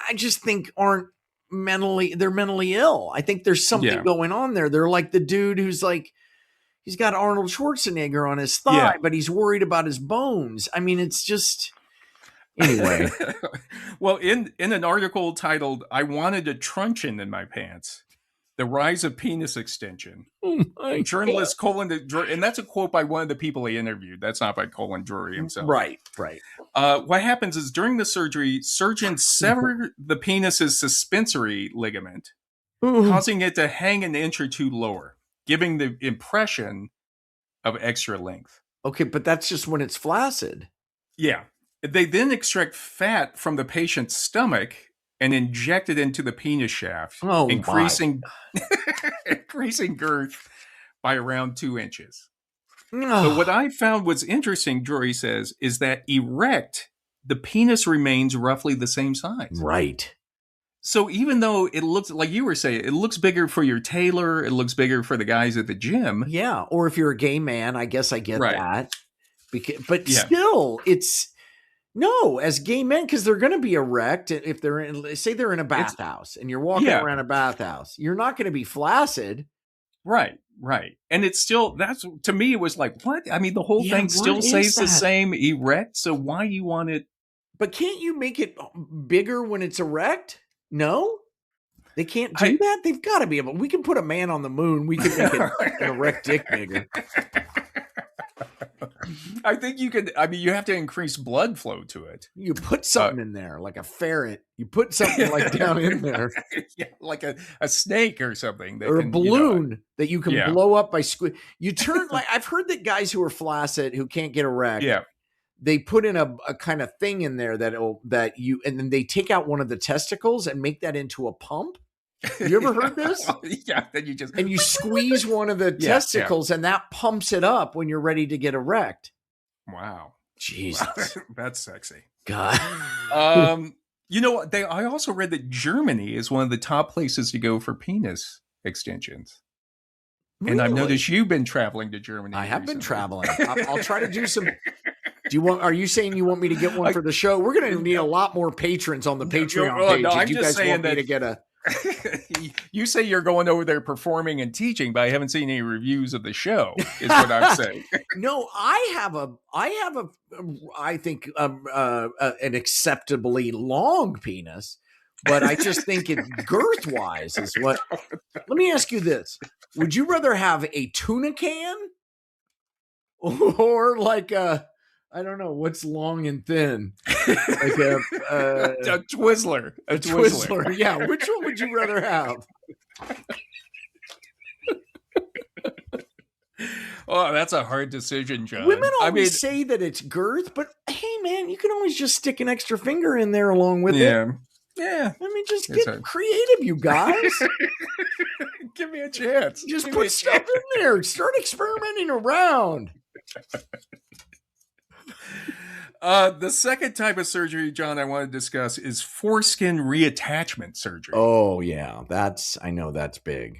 I just think they're mentally ill. I think there's something going on there. They're like the dude who's like, he's got Arnold Schwarzenegger on his thigh, but he's worried about his bones. I mean, it's just, anyway. Well, in an article titled, "I Wanted a Truncheon in My Pants, The Rise of Penis Extension," journalist Colin, and that's a quote by one of the people he interviewed. That's not by Colin Drury himself. Right. What happens is during the surgery, surgeons sever the penis's suspensory ligament, causing it to hang an inch or two lower, giving the impression of extra length. Okay, but that's just when it's flaccid. Yeah. They then extract fat from the patient's stomach and inject it into the penis shaft, increasing girth by around 2 inches. But what I found was interesting, Drury says, is that erect, the penis remains roughly the same size. Right. So even though it looks, like you were saying, it looks bigger for your tailor, it looks bigger for the guys at the gym. Yeah, or if you're a gay man, I guess I get that. But still, it's... No, as gay men, because they're going to be erect if they're in, say they're in a bathhouse and you're walking around a bathhouse, you're not going to be flaccid. Right. And it's still, to me, it was like, what? I mean, the whole thing still stays the same erect. So why you want it? But can't you make it bigger when it's erect? No, they can't do that. They've got to be able. We can put a man on the moon. We can make an erect dick bigger. I think you could. I mean, you have to increase blood flow to it. You put something in there, like a ferret. You put something like down in there, like a snake or something, or a balloon that you can blow up by squeeze. You turn like I've heard that guys who are flaccid who can't get erect, they put in a kind of thing in there and then they take out one of the testicles and make that into a pump. You ever heard this? Then you squeeze one of the testicles and that pumps it up when you're ready to get erect. Wow. Jesus. Wow. That's sexy. God. I also read that Germany is one of the top places to go for penis extensions. Really? And I've noticed you've been traveling to Germany. I have been traveling. I'll try to do some. Are you saying you want me to get one for the show? We're going to need a lot more patrons on the Patreon page. I'm you just guys want saying me to get a. You say you're going over there performing and teaching, but I haven't seen any reviews of the show, is what I'm saying. No, I think an acceptably long penis, but I just think it girth wise is what. Let me ask you this: would you rather have a tuna can or like I don't know what's long and thin, like a Twizzler. A Twizzler. Yeah, which one would you rather have? Oh, that's a hard decision, John. Women always say that it's girth, but hey, man, you can always just stick an extra finger in there along with it. Yeah. I mean, just get creative, you guys. Give me a chance. Just put stuff in there. Start experimenting around. The second type of surgery, John, I want to discuss is foreskin reattachment surgery. Oh, yeah. I know that's big.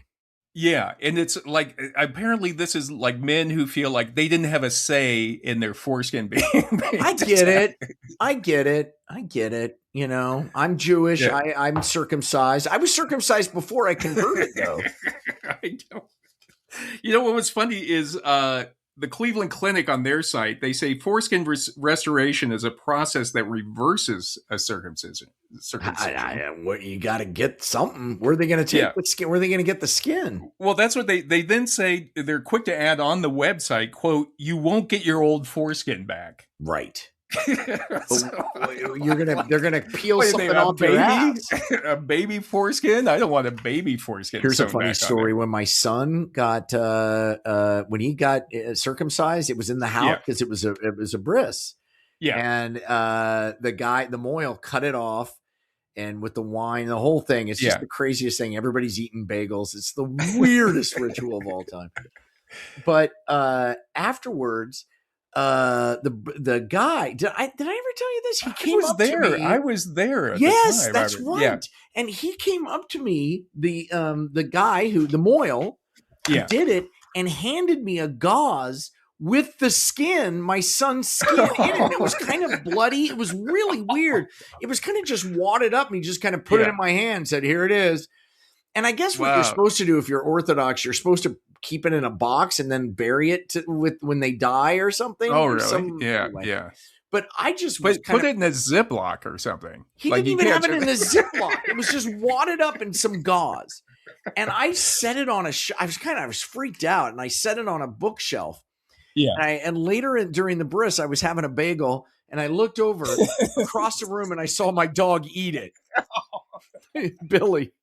Yeah. And it's like, apparently this is like men who feel like they didn't have a say in their foreskin being I get it. You know, I'm Jewish. Yeah. I'm circumcised. I was circumcised before I converted, though. I know. You know what was funny is the Cleveland Clinic on their site, they say foreskin restoration is a process that reverses a circumcision. What you got to get something. Where are they going to take the skin? Where are they going to get the skin? Well, that's what they then say. They're quick to add on the website, quote, "You won't get your old foreskin back." Right. They're gonna peel something off your ass. A baby foreskin? I don't want a baby foreskin. Here's a funny story. When my son got when he got circumcised, it was in the house because it was a bris. Yeah. And the mohel cut it off, and with the wine, the whole thing, it's just the craziest thing. Everybody's eating bagels. It's the weirdest ritual of all time. But afterwards, the guy, did I ever tell you this? He came up to me. I was there. Yes, that's right. Yeah. And he came up to me, the guy the Moyle, who did it, and handed me a gauze with the skin, my son's skin in it. It was kind of bloody. It was really weird. It was kind of just wadded up, and he just kind of put it in my hand and said, "Here it is." And I guess what you're supposed to do if you're Orthodox, you're supposed to keep it in a box and then bury it when they die or something. Oh, really? Yeah. But I just put it in a Ziploc or something. He didn't even have it in a Ziploc. It was just wadded up in some gauze. And I set it on I was freaked out, and I set it on a bookshelf. Yeah. And later during the bris, I was having a bagel, and I looked over across the room, and I saw my dog eat it. Billy.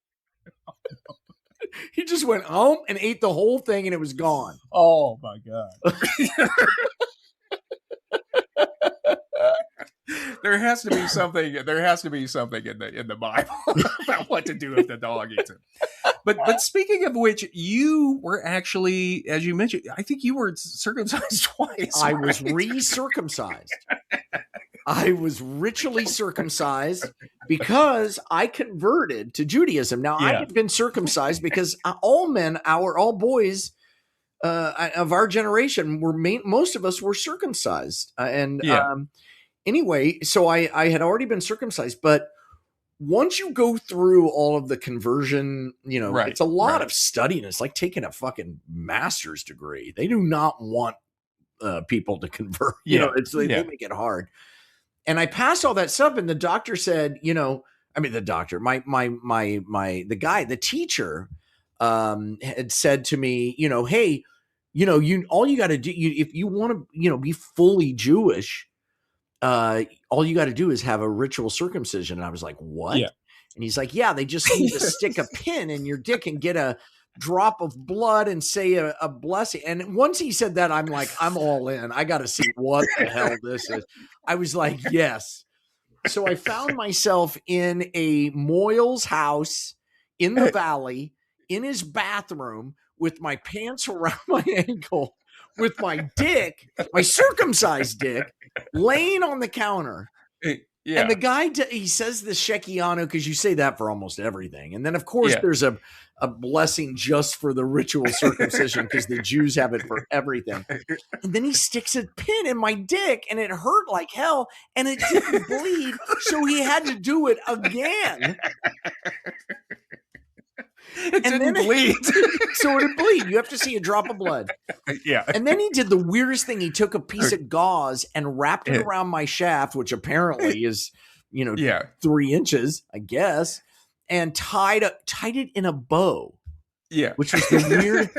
He just went home and ate the whole thing, and it was gone. Oh my God. There has to be something in the Bible about what to do if the dog eats it. But speaking of which, you were actually, as you mentioned, I think you were circumcised twice. I was re-circumcised. I was ritually circumcised because I converted to Judaism. Now, I had been circumcised because all boys of our generation most of us were circumcised. Anyway, so I had already been circumcised, but once you go through all of the conversion, it's a lot of studying. It's like taking a fucking master's degree. They do not want people to convert. They make it hard. And I passed all that stuff, and the doctor said, the teacher had said to me, hey, all you got to do, if you want to, be fully Jewish, all you got to do is have a ritual circumcision. And I was like, what? Yeah. And he's like, yeah, they just need to stick a pin in your dick and get a drop of blood and say a blessing. And once he said that, I'm like, I'm all in. I got to see what the hell this is. I was like, yes. So I found myself in a Moyle's house in the valley, in his bathroom, with my pants around my ankle, with my dick, my circumcised dick, laying on the counter. Yeah. And the guy, he says the Shekianu, because you say that for almost everything. And then, of course, there's a blessing just for the ritual circumcision, because the Jews have it for everything. And then he sticks a pin in my dick, and it hurt like hell, and it didn't bleed, so he had to do it again. It didn't bleed. So it didn't bleed. You have to see a drop of blood. Yeah. And then he did the weirdest thing. He took a piece of gauze and wrapped it around my shaft, which apparently is, 3 inches, I guess, and tied it in a bow. Yeah. Which was the weird.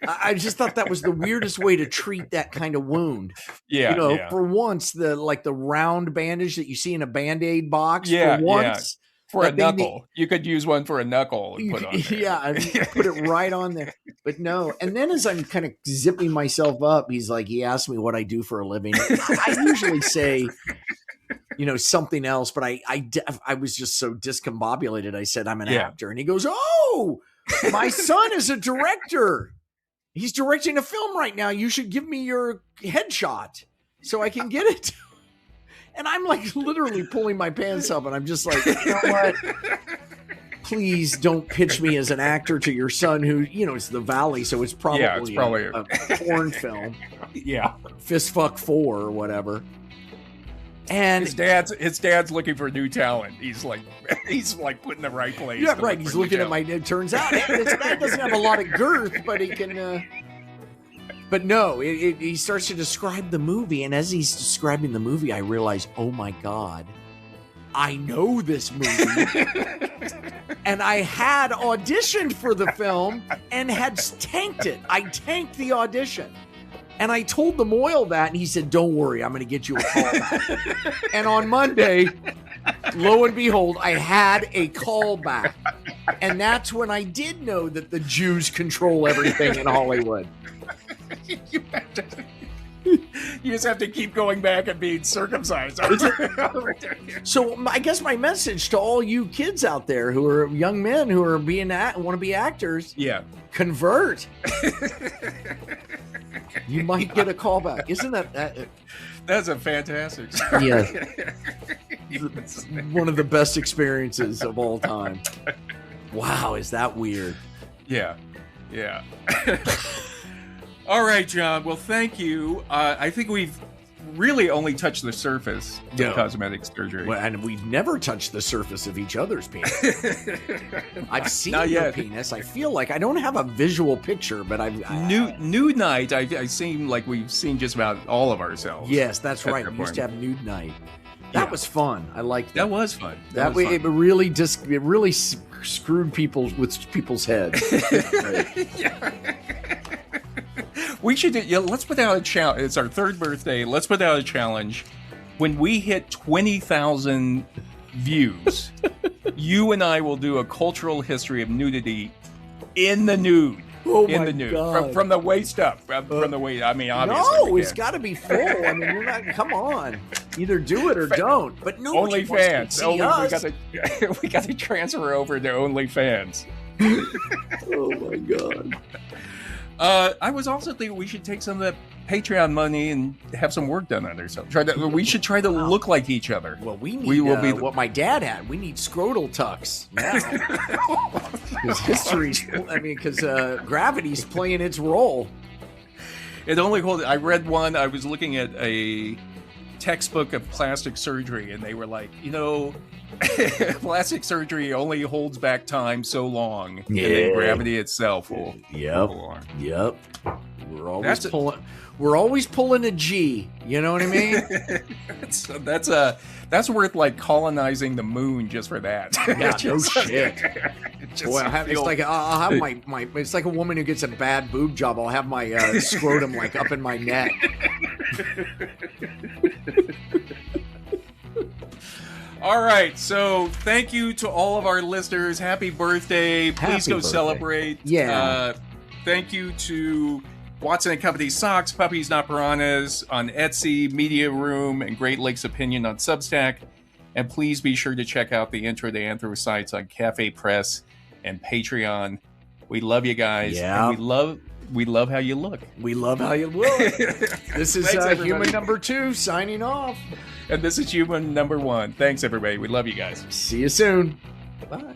I just thought that was the weirdest way to treat that kind of wound. Yeah. For once, the round bandage that you see in a Band-Aid box. Yeah. For once. For a knuckle. You could use one for a knuckle and put on there. Yeah, and put it right on there. But no. And then as I'm kind of zipping myself up, he asked me what I do for a living. I usually say, something else, but I was just so discombobulated. I said, I'm an actor. And he goes, oh, my son is a director. He's directing a film right now. You should give me your headshot so I can get it. And I'm like literally pulling my pants up, and I'm just like, you know what? Please don't pitch me as an actor to your son who, it's the Valley, so it's probably a porn film. Yeah. Fist Fuck 4 or whatever. And his dad's looking for new talent. He's like put in the right place. Yeah, right. He's looking at it turns out this guy doesn't have a lot of girth, but he can But no, he starts to describe the movie, and as he's describing the movie, I realize, oh my God, I know this movie. And I had auditioned for the film and had tanked it. I tanked the audition. And I told the Moyle that, and he said, don't worry, I'm going to get you a call back. And on Monday, lo and behold, I had a call back. And that's when I did know that the Jews control everything in Hollywood. You just have to keep going back and being circumcised. So I guess my message to all you kids out there who are young men who are want to be actors, convert. You might get a callback. Isn't that That's a fantastic story. yeah. One of the best experiences of all time. Wow, is that weird? Yeah. All right, John. Well, thank you. I think we've really only touched the surface of cosmetic surgery. Well, and we've never touched the surface of each other's penis. I've seen your penis. I feel like I don't have a visual picture, but nude night. I seem like we've seen just about all of ourselves. Yes, that's right. We used to have nude night. That was fun. I liked that. That was fun. That way, it really screwed people's heads. We should let's put out a challenge. It's our 3rd birthday. Let's put out a challenge. When we hit 20,000 views, you and I will do a cultural history of nudity in the nude. In the nude, from the waist up, from the waist. I mean, obviously, no, it's got to be full. I mean, we're not. Come on, either do it or don't. But no, OnlyFans. We got to transfer over to OnlyFans. Oh my god. I was also thinking we should take some of that Patreon money and have some work done on ourselves. We should try to look like each other. Well, we need what my dad had. We need scrotal tucks now. Because because gravity's playing its role. It only holds. I read one. I was looking at a textbook of plastic surgery, and they were like, plastic surgery only holds back time so long, and then gravity itself will. Yep. We're always pulling a G. You know what I mean? That's worth like colonizing the moon just for that. Yeah, no shit. Boy, I'll have my. It's like a woman who gets a bad boob job. I'll have my scrotum like up in my neck. All right, so thank you to all of our listeners. Happy birthday. Please go celebrate. Yeah. Thank you to Watson & Company Socks, Puppies Not Piranhas on Etsy, Media Room, and Great Lakes Opinion on Substack. And please be sure to check out the Intro to Anthro sites on Cafe Press and Patreon. We love you guys. Yeah. And we love how you look. We love how you look. This is human number 2 signing off. And this is human number 1. Thanks, everybody. We love you guys. See you soon. Bye.